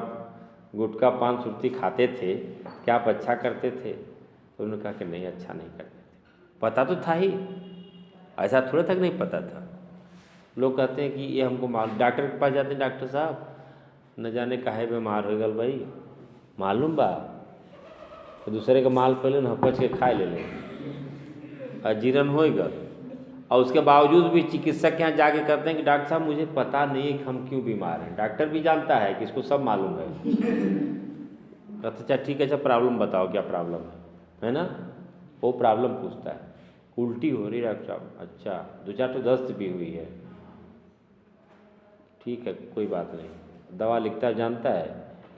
गुटखा पान सुर्ती खाते थे क्या आप अच्छा करते थे? तो उन्होंने कहा कि नहीं, अच्छा नहीं करते थे। पता तो था ही, ऐसा थोड़े तक नहीं पता था। लोग कहते हैं कि ये हमको मालूम, डॉक्टर के पास जाते हैं, डॉक्टर साहब न जाने काहे बीमार हो गल भाई, मालूम बा? तो दूसरे का माल पहले न हपच के खाए ले अजीरन हो गल, और उसके बावजूद भी चिकित्सक के यहाँ जाके कहते हैं कि डॉक्टर साहब मुझे पता नहीं है कि हम क्यों बीमार हैं। डॉक्टर भी जानता है कि इसको सब मालूम है। कहते अच्छा ठीक है, अच्छा प्रॉब्लम बताओ, क्या प्रॉब्लम है ना। वो प्रॉब्लम पूछता है। उल्टी हो रही डॉक्टर साहब, अच्छा 2-4 तो दस्त भी हुई है, ठीक है कोई बात नहीं, दवा लिखता है, जानता है,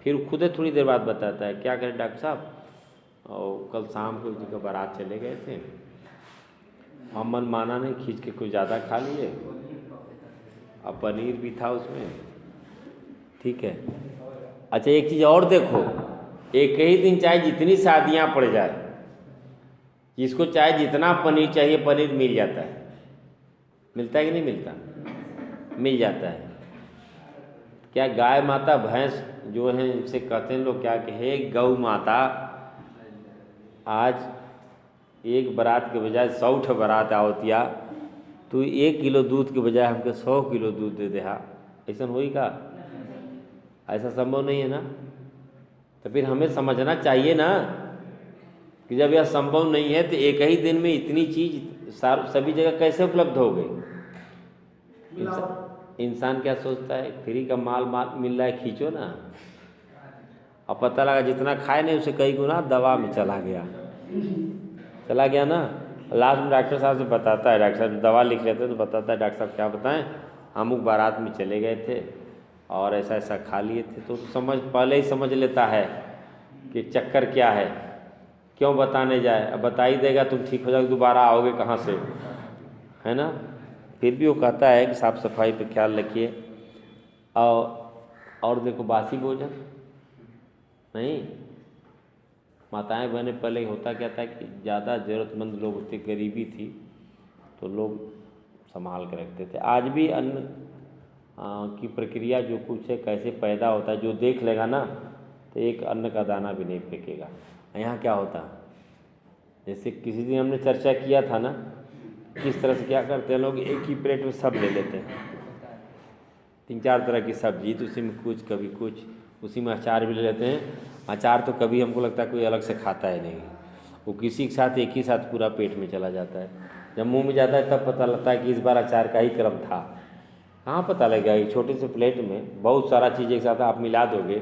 फिर खुद ही थोड़ी देर बाद बताता है क्या करें डॉक्टर साहब, और कल शाम को जी का बारात चले गए थे, हम मन माना नहीं, खींच के कुछ ज़्यादा खा लिए, अब पनीर भी था उसमें, ठीक है। अच्छा एक चीज़ और देखो, एक ही दिन चाहे जितनी शादियाँ पड़ जाए, जिसको चाहे जितना पनीर चाहिए पनीर मिल जाता है, मिलता है कि नहीं मिलता, मिल जाता है। क्या गाय माता भैंस जो हैं इनसे कहते हैं लोग क्या कि हे गौ माता, आज एक बारात के बजाय 100 बारात आवतिया, तू 1 किलो दूध के बजाय हमके 100 किलो दूध दे दे, ऐसा होई का, ऐसा संभव नहीं है ना। तो फिर हमें समझना चाहिए ना कि जब यह संभव नहीं है तो एक ही दिन में इतनी चीज़ सभी जगह कैसे उपलब्ध हो गई। इंसान क्या सोचता है, फ्री का माल मिल रहा है, खींचो ना, अब पता लगा जितना खाए नहीं उसे कई गुना दवा में चला गया ना। लास्ट में डॉक्टर साहब से बताता है, डॉक्टर साहब दवा लिख लेते हैं तो बताता है, डॉक्टर साहब क्या बताएं, हम लोग बारात में चले गए थे और ऐसा ऐसा खा लिए थे, तो पहले ही समझ लेता है कि चक्कर क्या है, क्यों बताने जाए, अब बता ही देगा तुम ठीक हो जाओगे, दोबारा आओगे कहाँ से, है ना। फिर भी वो कहता है कि साफ़ सफाई पे ख्याल रखिए। और देखो बासी भोजन नहीं, माताएं बहनें पहले होता क्या था कि ज़्यादा ज़रूरतमंद लोग होते, गरीबी थी तो लोग संभाल के रखते थे। आज भी अन्न की प्रक्रिया जो कुछ है, कैसे पैदा होता है, जो देख लेगा ना तो एक अन्न का दाना भी नहीं फेंकेगा। यहाँ क्या होता है, जैसे किसी दिन हमने चर्चा किया था ना, किस तरह से क्या करते हैं लोग, एक ही प्लेट में सब ले लेते हैं, 3-4 तरह की सब्जी, तो उसी में कुछ कभी कुछ, उसी में अचार भी ले लेते हैं। अचार तो कभी हमको लगता है कोई अलग से खाता है नहीं, वो किसी के साथ एक ही साथ पूरा पेट में चला जाता है। जब मुंह में जाता है तब पता लगता है कि इस बार अचार का ही क्रम था। कहाँ पता लगेगा, एक छोटे से प्लेट में बहुत सारा चीज़ एक साथ आप मिला दोगे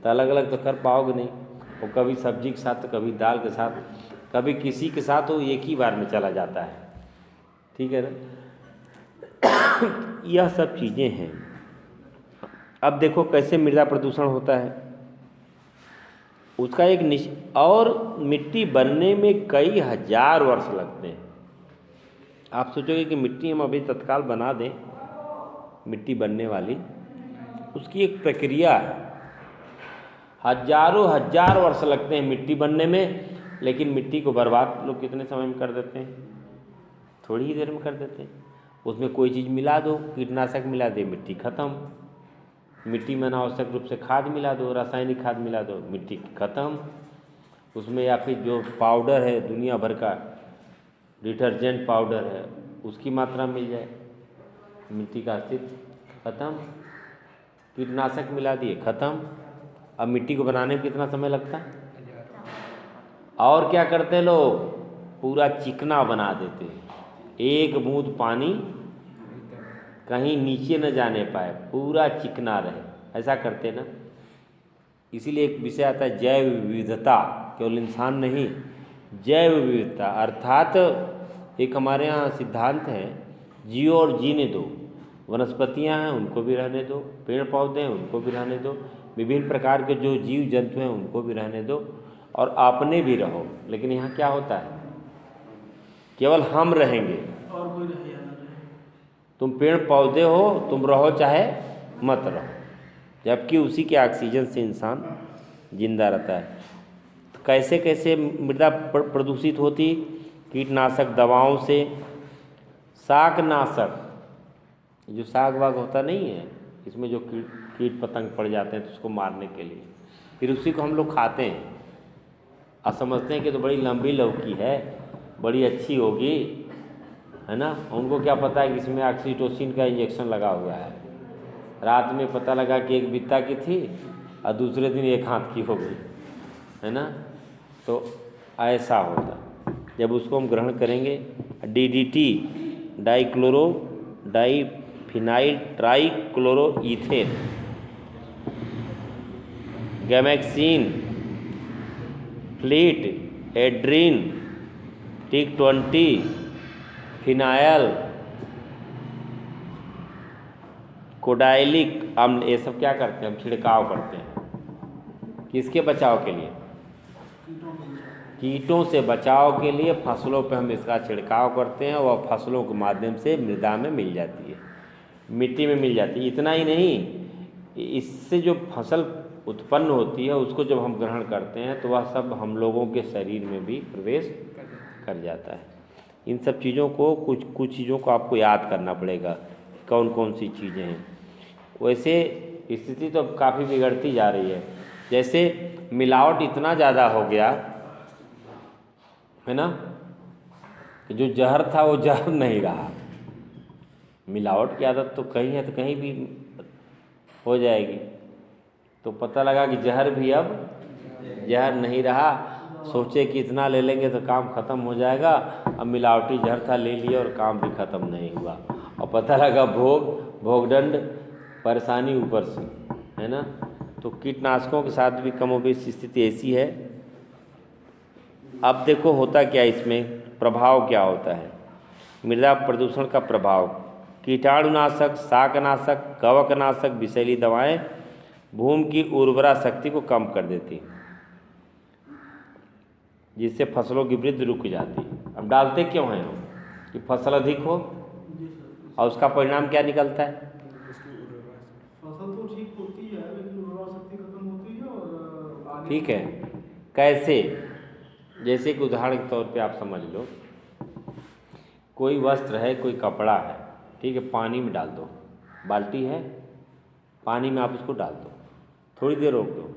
तो अलग अलग तो कर पाओगे नहीं, वो कभी सब्जी के साथ, कभी दाल के साथ, कभी किसी के साथ, वो एक ही बार में चला जाता है, ठीक है ना। यह सब चीज़ें हैं। अब देखो कैसे मृदा प्रदूषण होता है, उसका एक और मिट्टी बनने में कई हजार वर्ष लगते हैं। आप सोचोगे कि मिट्टी हम अभी तत्काल बना दें, मिट्टी बनने वाली, उसकी एक प्रक्रिया है, हजारों हजार वर्ष लगते हैं मिट्टी बनने में, लेकिन मिट्टी को बर्बाद लोग कितने समय में कर देते हैं, थोड़ी ही देर में कर देते हैं। उसमें कोई चीज़ मिला दो, कीटनाशक मिला दे, मिट्टी खत्म। मिट्टी में अनावश्यक रूप से खाद मिला दो, रासायनिक खाद मिला दो, मिट्टी खत्म। उसमें या फिर जो पाउडर है दुनिया भर का, डिटर्जेंट पाउडर है, उसकी मात्रा मिल जाए, मिट्टी का अस्तित्व खत्म। कीटनाशक मिला दिए, खत्म। अब मिट्टी को बनाने में कितना समय लगता है। और क्या करते हैं लोग, पूरा चिकना बना देते हैं, एक बूंद पानी कहीं नीचे न जाने पाए, पूरा चिकना रहे, ऐसा करते ना। इसीलिए एक विषय आता है जैव विविधता, केवल इंसान नहीं, जैव विविधता, अर्थात एक हमारे यहाँ सिद्धांत है, जियो और जीने दो। वनस्पतियाँ हैं उनको भी रहने दो, पेड़ पौधे हैं उनको भी रहने दो, विभिन्न प्रकार के जो जीव जंतु हैं उनको भी रहने दो, और आपने भी रहो। लेकिन यहाँ क्या होता है, केवल हम रहेंगे और कोई रहे या ना रहे, तुम पेड़ पौधे हो, तुम रहो चाहे मत रहो, जबकि उसी के ऑक्सीजन से इंसान जिंदा रहता है। तो कैसे कैसे मृदा प्रदूषित होती, कीटनाशक दवाओं से, शाकनाशक, जो साग वाग होता नहीं है, इसमें जो कीट पतंग पड़ जाते हैं तो उसको मारने के लिए, फिर उसी को हम लोग खाते हैं और समझते हैं कि तो बड़ी लंबी लौकी है, बड़ी अच्छी होगी, है ना। उनको क्या पता है कि इसमें ऑक्सीटोसिन का इंजेक्शन लगा हुआ है। रात में पता लगा कि एक बित्ता की थी और दूसरे दिन एक हाथ की हो गई, है ना। तो ऐसा होता, जब उसको हम ग्रहण करेंगे, DDT, diphenyl trichloroethane, gammexane, flit, endrin, TIC-20, phenyl, कोडाइलिक अम्ल, ये सब क्या करते हैं, हम छिड़काव करते हैं। किसके बचाव के लिए? कीटों से बचाव के लिए फसलों पे हम इसका छिड़काव करते हैं, वह फसलों के माध्यम से मृदा में मिल जाती है, मिट्टी में मिल जाती है। इतना ही नहीं, इससे जो फसल उत्पन्न होती है उसको जब हम ग्रहण करते हैं तो वह सब हम लोगों के शरीर में भी प्रवेश कर जाता है। इन सब चीज़ों को कुछ चीज़ों को आपको याद करना पड़ेगा, कौन कौन सी चीज़ें हैं। वैसे स्थिति तो अब काफ़ी बिगड़ती जा रही है, जैसे मिलावट इतना ज़्यादा हो गया है ना, कि जो जहर था वो जहर नहीं रहा। मिलावट की आदत तो कहीं है तो कहीं भी हो जाएगी। तो पता लगा कि जहर भी अब जहर नहीं रहा। सोचे कि इतना ले लेंगे तो काम ख़त्म हो जाएगा, अब मिलावटी जहर था ले लिया और काम भी ख़त्म नहीं हुआ, और पता लगा भोगदंड परेशानी ऊपर से, है ना। तो कीटनाशकों के साथ भी कमोबेश स्थिति ऐसी है। अब देखो होता क्या, इसमें प्रभाव क्या होता है, मृदा प्रदूषण का प्रभाव। कीटाणुनाशक, शाकनाशक, कवकनाशक, विषैली दवाएं भूमि की उर्वरा शक्ति को कम कर देती, जिससे फसलों की वृद्धि रुक जाती। अब डालते क्यों हैं हम, कि फसल अधिक हो, और उसका परिणाम क्या निकलता है? फसल तो ठीक होती है लेकिन उर्वरा शक्ति खत्म होती है और आगे। ठीक है, कैसे? जैसे कि उदाहरण के तौर पे आप समझ लो, कोई वस्त्र है, कोई कपड़ा है, ठीक है, पानी में डाल दो, बाल्टी है, पानी में आप उसको डाल दो, थोड़ी देर रोक दो,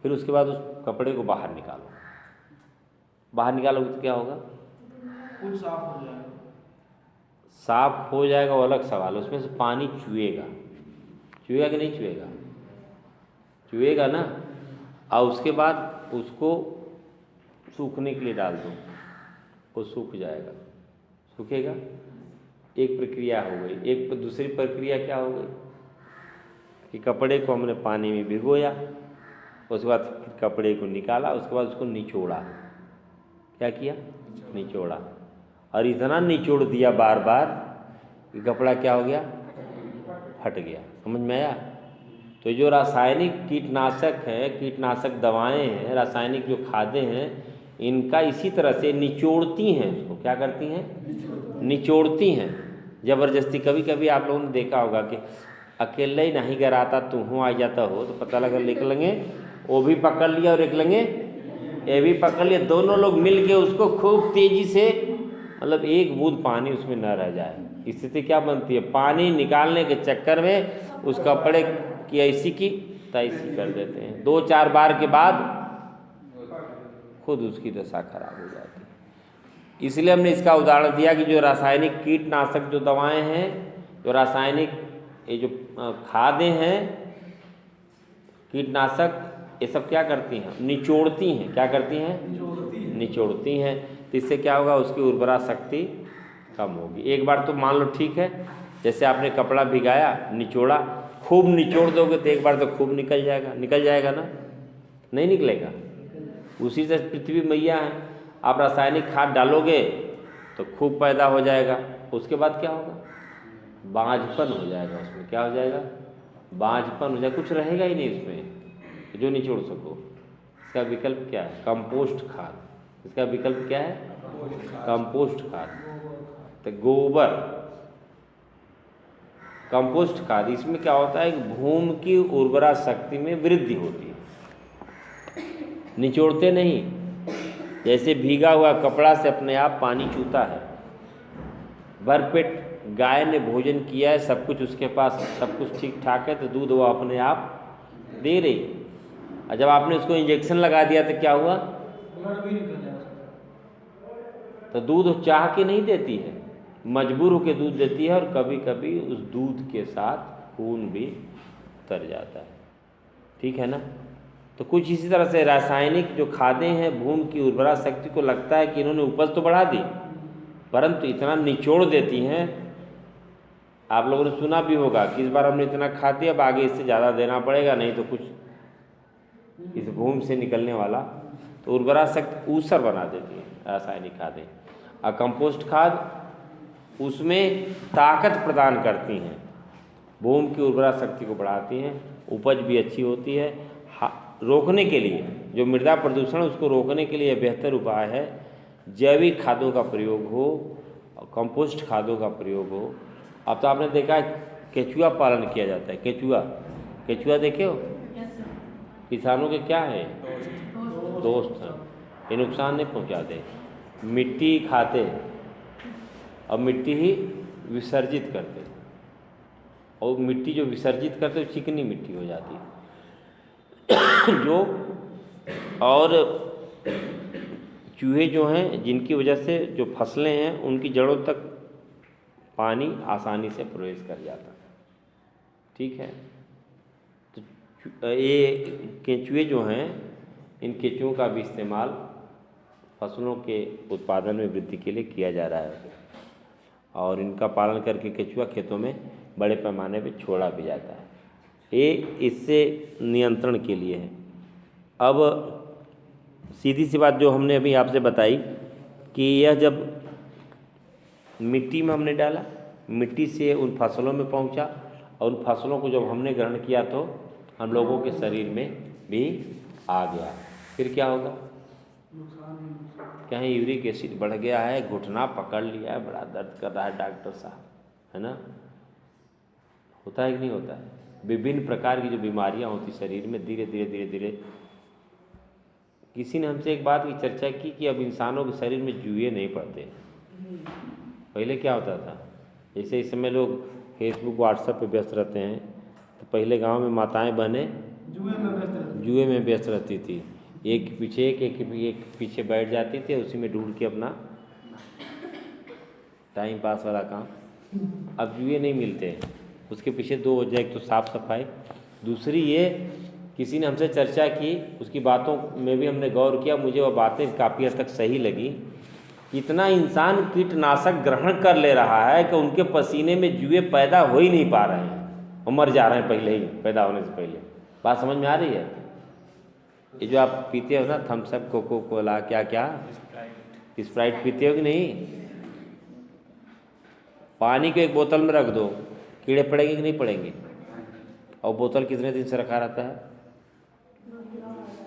फिर उसके बाद उस कपड़े को बाहर निकालो। बाहर निकालोगे तो क्या होगा? कुछ साफ हो जाएगा। साफ हो जाएगा वो अलग सवाल, उसमें से पानी चुएगा। चुएगा कि नहीं चुएगा? चुएगा ना। और उसके बाद उसको सूखने के लिए डाल दो, वो सूख जाएगा, सूखेगा। एक प्रक्रिया हो गई। एक दूसरी प्रक्रिया क्या हो गई, कि कपड़े को हमने पानी में भिगोया, उसके बाद कपड़े को निकाला, उसके बाद उसको निचोड़ा। क्या किया? निचोड़ा। और इतना निचोड़ दिया बार बार कि कपड़ा क्या हो गया? फट गया। समझ में आया? तो जो रासायनिक कीटनाशक है, कीटनाशक दवाएं हैं, रासायनिक जो खादें हैं, इनका इसी तरह से निचोड़ती हैं उसको। क्या करती हैं? निचोड़ती हैं ज़बरदस्ती। कभी कभी आप लोगों ने देखा होगा कि अकेले ही नहीं गिराता, तुम आ जाता हो, तो पता लगा निकलेंगे, वो भी पकड़ लिया और निकलेंगे, ये भी पकड़ लिया, दोनों लोग मिल के उसको खूब तेज़ी से, मतलब एक बूंद पानी उसमें न रह जाए। स्थिति क्या बनती है? पानी निकालने के चक्कर में उस कपड़े की ऐसी की तैसी कर देते हैं। 2-4 बार के बाद खुद उसकी दशा खराब हो जाती है। इसलिए हमने इसका उदाहरण दिया कि जो रासायनिक कीटनाशक जो दवाएं हैं, जो रासायनिक ये जो खादें हैं, कीटनाशक, ये सब क्या करती हैं? निचोड़ती हैं। क्या करती हैं? निचोड़ती हैं। तो इससे क्या होगा? उसकी उर्वरा शक्ति कम होगी। एक बार तो मान लो ठीक है, जैसे आपने कपड़ा भिगाया, निचोड़ा, खूब निचोड़ दोगे तो एक बार तो खूब निकल जाएगा। निकल जाएगा ना? नहीं निकलेगा? उसी से पृथ्वी मैया है। आप रासायनिक खाद डालोगे तो खूब पैदा हो जाएगा, उसके बाद क्या होगा? बांझपन हो जाएगा उसमें। क्या हो जाएगा? बांझपन हो जाएगा, कुछ रहेगा ही नहीं उसमें जो निचोड़ सको। इसका विकल्प क्या है? कंपोस्ट खाद। इसका विकल्प क्या है? कंपोस्ट खाद। तो गोबर, कंपोस्ट खाद, इसमें क्या होता है? भूमि की उर्वरा शक्ति में वृद्धि होती है। निचोड़ते नहीं, जैसे भीगा हुआ कपड़ा से अपने आप पानी चूता है। भरपेट गाय ने भोजन किया है, सब कुछ उसके पास, सब कुछ ठीक ठाक है, तो दूध वो अपने आप दे रही। और जब आपने उसको इंजेक्शन लगा दिया तो क्या हुआ? ब्लड भी निकल जाएगा। तो दूध चाह के नहीं देती है, मजबूर होकर दूध देती है, और कभी कभी उस दूध के साथ खून भी उतर जाता है। ठीक है ना? तो कुछ इसी तरह से रासायनिक जो खादें हैं, भूमि की उर्वरा शक्ति को लगता है कि इन्होंने उपज तो बढ़ा दी, परंतु इतना निचोड़ देती हैं। आप लोगों ने सुना भी होगा कि इस बार हमने इतना खाद दिया, अब आगे इससे ज़्यादा देना पड़ेगा, नहीं तो कुछ इस भूमि से निकलने वाला। तो उर्वरा शक्ति ऊसर बना देती है रासायनिक खादें। और कंपोस्ट खाद उसमें ताकत प्रदान करती हैं, भूमि की उर्वरा शक्ति को बढ़ाती हैं, उपज भी अच्छी होती है। रोकने के लिए जो मृदा प्रदूषण उसको रोकने के लिए बेहतर उपाय है जैविक खादों का प्रयोग हो और कंपोस्ट खादों का प्रयोग हो। अब तो आपने देखा है केचुआ पालन किया जाता है, केचुआ देखे हो? किसानों के क्या है, दोस्त हैं, ये नुकसान नहीं पहुंचाते, मिट्टी खाते और मिट्टी ही विसर्जित करते, और मिट्टी जो विसर्जित करते वो चिकनी मिट्टी हो जाती है जो और चूहे जो हैं जिनकी वजह से जो फसलें हैं उनकी जड़ों तक पानी आसानी से प्रवेश कर जाता है। ठीक है, तो ये केंचुए जो हैं, इन केंचुओं का भी इस्तेमाल फसलों के उत्पादन में वृद्धि के लिए किया जा रहा है और इनका पालन करके केंचुआ खेतों में बड़े पैमाने पर छोड़ा भी जाता है। ये इससे नियंत्रण के लिए है। अब सीधी सी बात जो हमने अभी आपसे बताई कि यह जब मिट्टी में हमने डाला, मिट्टी से उन फसलों में पहुंचा और उन फसलों को जब हमने ग्रहण किया तो हम लोगों के शरीर में भी आ गया, फिर क्या होगा? कहीं यूरिक एसिड बढ़ गया है, घुटना पकड़ लिया है, बड़ा दर्द कर रहा है डॉक्टर साहब, है ना? होता है कि नहीं होता है? विभिन्न प्रकार की जो बीमारियां होती शरीर में धीरे धीरे किसी ने हमसे एक बात की चर्चा की कि अब इंसानों के शरीर में जुए नहीं पड़ते। पहले क्या होता था, जैसे इस समय लोग फेसबुक व्हाट्सएप पे व्यस्त रहते हैं, तो पहले गांव में माताएं बहनें जुए में व्यस्त रहती थी, एक पीछे बैठ जाती थी, उसी में ढूंढ के अपना टाइम पास वाला काम। अब जुए नहीं मिलते, उसके पीछे दो वजह, एक तो साफ सफाई, दूसरी ये किसी ने हमसे चर्चा की, उसकी बातों में भी हमने गौर किया, मुझे वह बातें काफ़ी हद तक सही लगी। इतना इंसान कीटनाशक ग्रहण कर ले रहा है कि उनके पसीने में जुए पैदा हो ही नहीं पा रहे हैं और मर जा रहे हैं पहले ही, पैदा होने से पहले। बात समझ में आ रही है? ये जो आप पीते हो ना थम्स अप, कोको कोला, क्या क्या स्प्राइट पीते हो कि नहीं, पानी को एक बोतल में रख दो, कीड़े पड़ेंगे कि नहीं पड़ेंगे? और बोतल कितने दिन से रखा रहता है?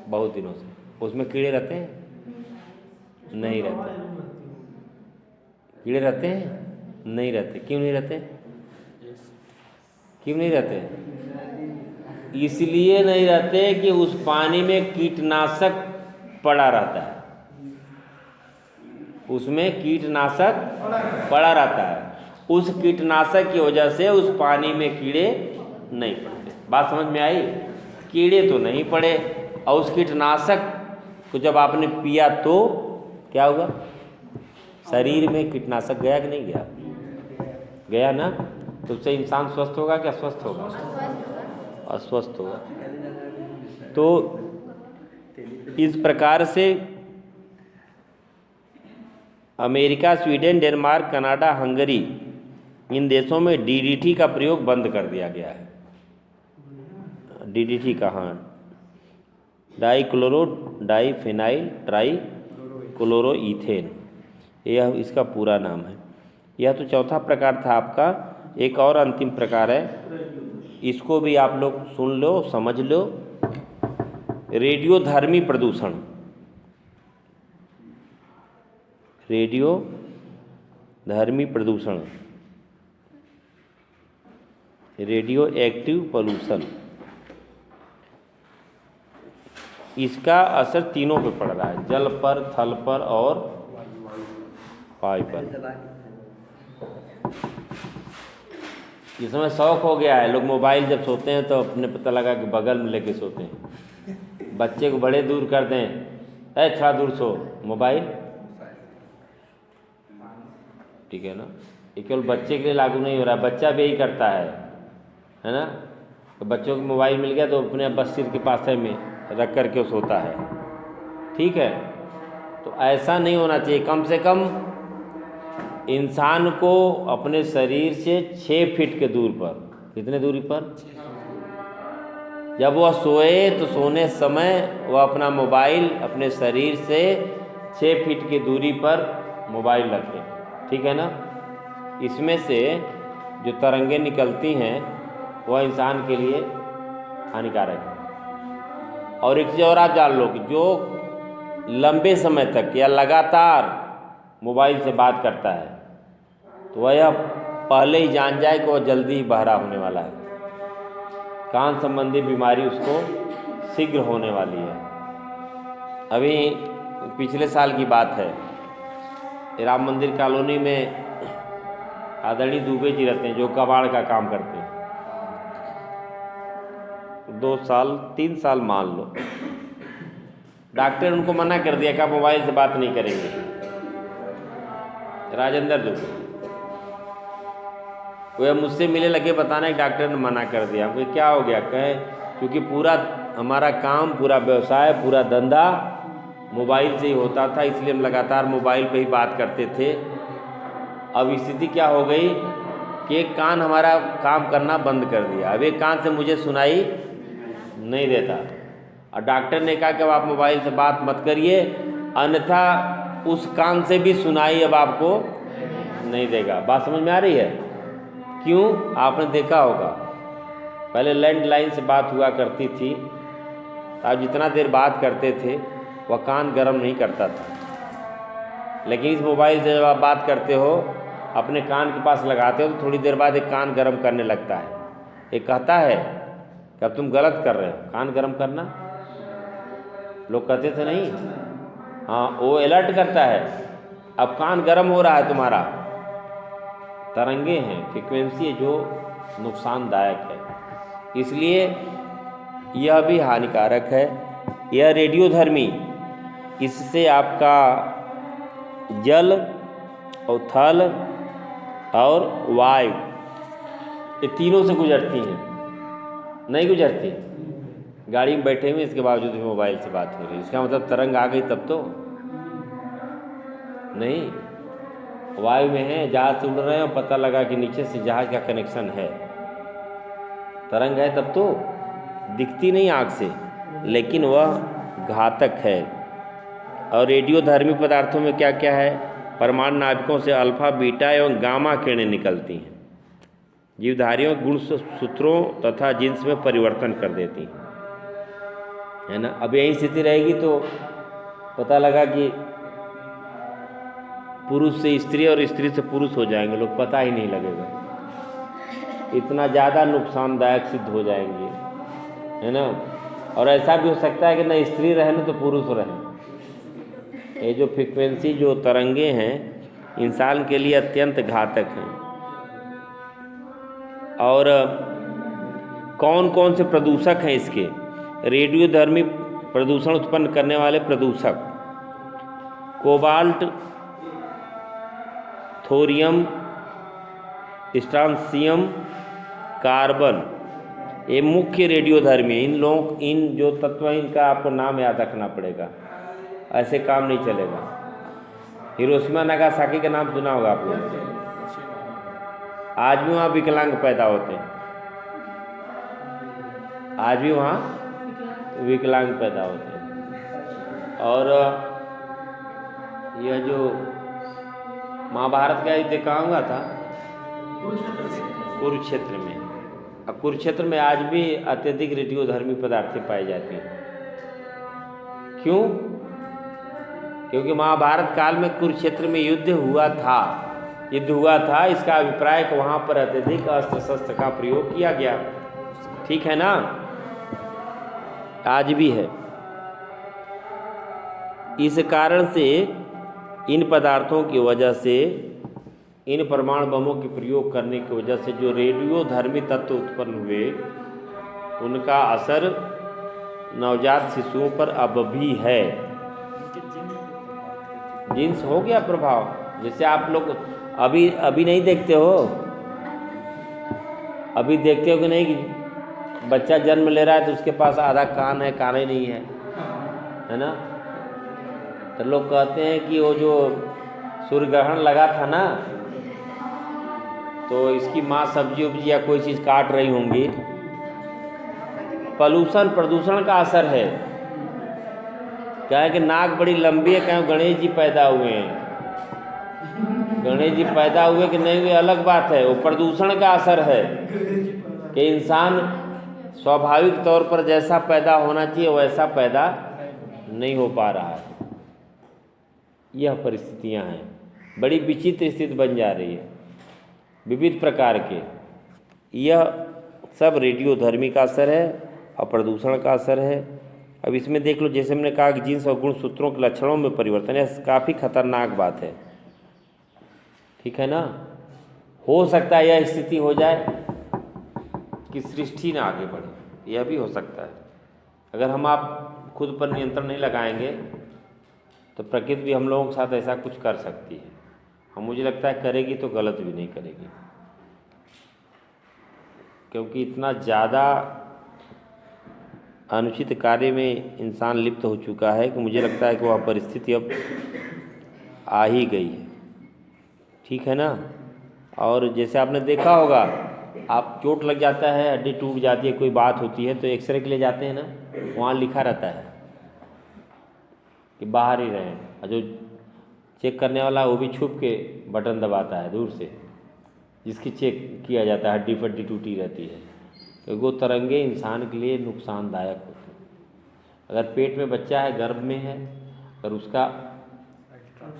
बहुत दिनों से। उसमें कीड़े रहते हैं? नहीं रहते। कीड़े रहते हैं? नहीं रहते। क्यों नहीं रहते? क्यों नहीं रहते? इसलिए नहीं रहते कि उस पानी में कीटनाशक पड़ा रहता है, उसमें कीटनाशक पड़ा रहता है, उस कीटनाशक की वजह से उस पानी में कीड़े नहीं पड़ते। बात समझ में आई? कीड़े तो नहीं पड़े और उस कीटनाशक को जब आपने पिया तो क्या हुआ? शरीर में कीटनाशक गया कि नहीं गया? गया ना? तो उससे इंसान स्वस्थ होगा कि अस्वस्थ होगा? अस्वस्थ होगा। तो इस प्रकार से America, Sweden, Denmark, Canada, Hungary, इन देशों में डीडीटी का प्रयोग बंद कर दिया गया है। डीडीटी कहाँ? डाइक्लोरो डाइफेनाइल ट्राइक्लोरोईथेन, यह इसका पूरा नाम है। यह तो चौथा प्रकार था आपका। एक और अंतिम प्रकार है, इसको भी आप लोग सुन लो, समझ लो। रेडियोधर्मी प्रदूषण, रेडियोधर्मी प्रदूषण, रेडियो एक्टिव पोल्यूशन, इसका असर तीनों पे पड़ रहा है, जल पर, थल पर और वायु पर। इस समय शौक हो गया है, लोग मोबाइल जब सोते हैं तो अपने पता लगा कि बगल में लेके सोते हैं। बच्चे को बड़े दूर कर दें, थोड़ा दूर सो, मोबाइल, ठीक है ना? ये केवल बच्चे के लिए लागू नहीं हो रहा, बच्चा भी यही करता है ना? तो बच्चों को मोबाइल मिल गया तो अपने बस सिर के पास में रख करके सोता है, ठीक है? तो ऐसा नहीं होना चाहिए। कम से कम इंसान को अपने शरीर से 6 फीट के दूर पर, कितने दूरी पर, जब वह सोए तो सोने समय वह अपना मोबाइल अपने शरीर से 6 फीट की दूरी पर मोबाइल रखें, ठीक है ना। इसमें से जो तरंगें निकलती हैं वह इंसान के लिए हानिकारक है। और एक चीज़ और आप जान लो कि जो लंबे समय तक या लगातार मोबाइल से बात करता है तो वह यह पहले ही जान जाए कि वह जल्दी ही बहरा होने वाला है, कान संबंधी बीमारी उसको शीघ्र होने वाली है। अभी पिछले साल की बात है, राम मंदिर कॉलोनी में आदरणीय दुबे जी रहते हैं जो कबाड़ का काम करते हैं। 2 साल 3 साल मान लो, डॉक्टर ने उनको मना कर दिया कि आप मोबाइल से बात नहीं करेंगे। राजेंद्र दुबे वह मुझसे मिले लगे बताना कि डॉक्टर ने मना कर दिया। हमको क्या हो गया, कहे क्योंकि पूरा हमारा काम, पूरा व्यवसाय, पूरा धंधा मोबाइल से ही होता था, इसलिए हम लगातार मोबाइल पे ही बात करते थे। अब स्थिति क्या हो गई कि एक कान हमारा काम करना बंद कर दिया, अब एक कान से मुझे सुनाई नहीं देता। और डॉक्टर ने कहा कि अब आप मोबाइल से बात मत करिए, अन्यथा उस कान से भी सुनाई अब आपको नहीं देगा। बात समझ में आ रही है? क्यों? आपने देखा होगा पहले लैंडलाइन से बात हुआ करती थी, आप जितना देर बात करते थे वह कान गर्म नहीं करता था। लेकिन इस मोबाइल से जब आप बात करते हो, अपने कान के पास लगाते हो तो थोड़ी देर बाद एक कान गर्म करने लगता है। ये कहता है कि अब तुम गलत कर रहे हो, कान गर्म करना। लोग कहते थे नहीं, हाँ वो अलर्ट करता है, अब कान गर्म हो रहा है तुम्हारा। तरंगे हैं, फ्रीक्वेंसी है जो नुकसानदायक है, इसलिए यह भी हानिकारक है। यह रेडियोधर्मी, इससे आपका जल और थल और वायु ये तीनों से गुजरती हैं। नहीं गुजरती? गाड़ी में बैठे हुए इसके बावजूद भी मोबाइल से बात हो रही है, इसका मतलब तरंग आ गई तब तो नहीं। वायु में है, जहाज से उड़ रहे हैं, पता लगा कि नीचे से जहाज का कनेक्शन है, तरंग है तब तो दिखती नहीं आँख से, लेकिन वह घातक है। और रेडियोधर्मी पदार्थों में क्या क्या है? परमाणु नाभिकों से अल्फा, बीटा एवं गामा किरणें निकलती हैं, जीवधारियों गुणसूत्रों तथा जिन्स में परिवर्तन कर देती हैं, है ना। अब यही स्थिति रहेगी तो पता लगा कि पुरुष से स्त्री और स्त्री से पुरुष हो जाएंगे लोग, पता ही नहीं लगेगा, इतना ज़्यादा नुकसानदायक सिद्ध हो जाएंगे, है ना। और ऐसा भी हो सकता है कि न स्त्री रहे न तो पुरुष रहे। ये जो फ्रीक्वेंसी, जो तरंगे हैं, इंसान के लिए अत्यंत घातक हैं। और कौन कौन से प्रदूषक हैं इसके? रेडियोधर्मी प्रदूषण उत्पन्न करने वाले प्रदूषक कोबाल्ट, थोरियम, स्ट्रांसियम, कार्बन, ये मुख्य रेडियोधर्मी। इन जो तत्व हैं इनका आपको नाम याद रखना पड़ेगा, ऐसे काम नहीं चलेगा। हिरोशिमा नागासाकी का नाम सुना होगा आप लोग, आज भी वहाँ विकलांग पैदा होते हैं, आज भी वहाँ विकलांग पैदा होते हैं। और यह जो महाभारत का युद्ध कहाँ हुआ था? कुरुक्षेत्र में। अब कुरुक्षेत्र में आज भी अत्यधिक रेडियोधर्मी पदार्थें पाई जाती हैं। क्यों? क्योंकि महाभारत काल में कुरुक्षेत्र में युद्ध हुआ था। इसका अभिप्राय कि वहाँ पर अत्यधिक अस्त्र शस्त्र का प्रयोग किया गया, ठीक है ना। आज भी है। इस कारण से इन पदार्थों की वजह से, इन परमाणु बमों के प्रयोग करने की वजह से जो रेडियोधर्मी तत्व उत्पन्न हुए, उनका असर नवजात शिशुओं पर अब भी है। जीन्स हो गया प्रभाव। जैसे आप लोग अभी नहीं देखते हो, अभी देखते हो कि नहीं कि बच्चा जन्म ले रहा है तो उसके पास आधा कान है, कान ही नहीं है ना। तो लोग कहते हैं कि वो जो सूर्य ग्रहण लगा था ना, तो इसकी माँ सब्जी उब्जी या कोई चीज़ काट रही होंगी, प्रदूषण का असर है। क्या है कि नाक बड़ी लंबी है, कहीं गणेश जी पैदा हुए हैं, गणेश जी पैदा हुए कि नहीं हुए अलग बात है, वो प्रदूषण का असर है कि इंसान स्वाभाविक तौर पर जैसा पैदा होना चाहिए वैसा पैदा नहीं हो पा रहा है। यह परिस्थितियां हैं, बड़ी विचित्र स्थिति बन जा रही है विविध प्रकार के। यह सब रेडियोधर्मी का असर है और प्रदूषण का असर है। अब इसमें देख लो, जैसे हमने कहा कि जीन्स और गुणसूत्रों के लक्षणों में परिवर्तन, यह काफ़ी खतरनाक बात है, ठीक है ना। हो सकता है यह स्थिति हो जाए कि सृष्टि ना आगे बढ़े, यह भी हो सकता है। अगर हम आप खुद पर नियंत्रण नहीं लगाएंगे तो प्रकृति भी हम लोगों के साथ ऐसा कुछ कर सकती है। हम, मुझे लगता है करेगी तो गलत भी नहीं करेगी, क्योंकि इतना ज़्यादा अनुचित कार्य में इंसान लिप्त हो चुका है कि मुझे लगता है कि वह परिस्थिति अब आ ही गई है, ठीक है ना। और जैसे आपने देखा होगा, आप चोट लग जाता है, हड्डी टूट जाती है, कोई बात होती है तो एक्सरे के लिए जाते हैं ना, वहाँ लिखा रहता है कि बाहर ही रहें, और जो चेक करने वाला वो भी छुप के बटन दबाता है दूर से, जिसकी चेक किया जाता है, हड्डी फड्डी टूटी रहती है, क्योंकि वो तरंगे इंसान के लिए नुकसानदायक होते हैं। अगर पेट में बच्चा है, गर्भ में है, अगर उसका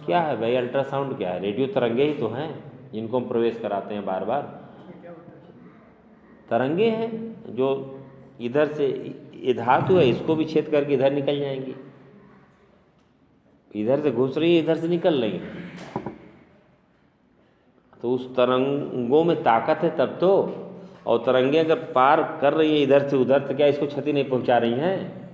क्या है भाई, अल्ट्रासाउंड क्या है, रेडियो तरंगे ही तो हैं जिनको हम प्रवेश कराते हैं बार बार। तरंगे हैं जो इधर से, ये धातु है, इसको भी छेद करके इधर निकल जाएंगी, इधर से घुस रही है, इधर से निकल रही है, तो उस तरंगों में ताकत है तब तो। और तरंगे अगर पार कर रही है इधर से उधर, तो क्या इसको क्षति नहीं पहुंचा रही हैं?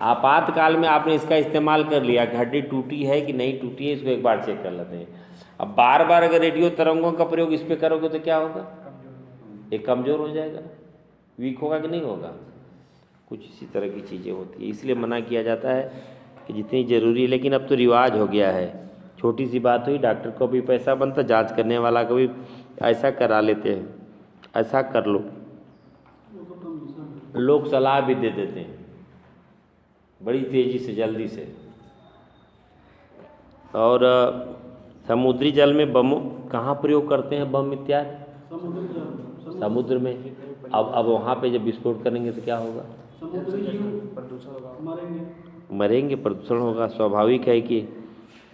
आपातकाल में आपने इसका इस्तेमाल कर लिया कि हड्डी टूटी है कि नहीं टूटी है, इसको एक बार चेक कर लेते हैं। अब बार बार अगर रेडियो तरंगों का प्रयोग इस पर करोगे तो क्या होगा? एक कमज़ोर हो जाएगा, वीक होगा कि नहीं होगा। कुछ इसी तरह की चीज़ें होती है, इसलिए मना किया जाता है कि जितनी ज़रूरी है। लेकिन अब तो रिवाज हो गया है, छोटी सी बात हुई डॉक्टर को भी पैसा बनता, जांच करने वाला को भी ऐसा करा लेते हैं, ऐसा कर लो, लोग सलाह भी दे देते हैं बड़ी तेज़ी से, जल्दी से। और समुद्री जल में बम कहाँ प्रयोग करते हैं, बम इत्यादि? समुद्र में। अब वहाँ पे जब विस्फोट करेंगे तो क्या होगा? मरेंगे, प्रदूषण होगा, स्वाभाविक है कि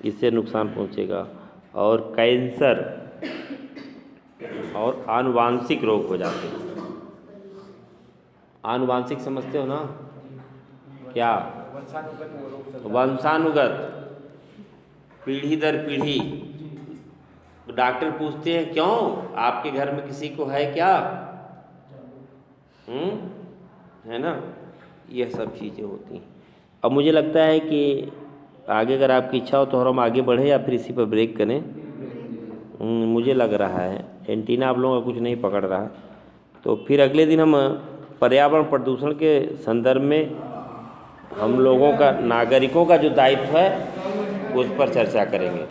इससे नुकसान पहुँचेगा। और कैंसर और आनुवांशिक रोग हो जाते हैं। आनुवांशिक समझते हो ना क्या? वंशानुगत, पीढ़ी दर पीढ़ी। डॉक्टर पूछते हैं क्यों, आपके घर में किसी को है क्या? है ना, यह सब चीज़ें होती हैं। अब मुझे लगता है कि आगे अगर आपकी इच्छा हो तो हम आगे बढ़ें या फिर इसी पर ब्रेक करें। मुझे लग रहा है एंटीना आप लोगों का कुछ नहीं पकड़ रहा, तो फिर अगले दिन हम पर्यावरण प्रदूषण के संदर्भ में हम लोगों का, नागरिकों का जो दायित्व है उस पर चर्चा करेंगे।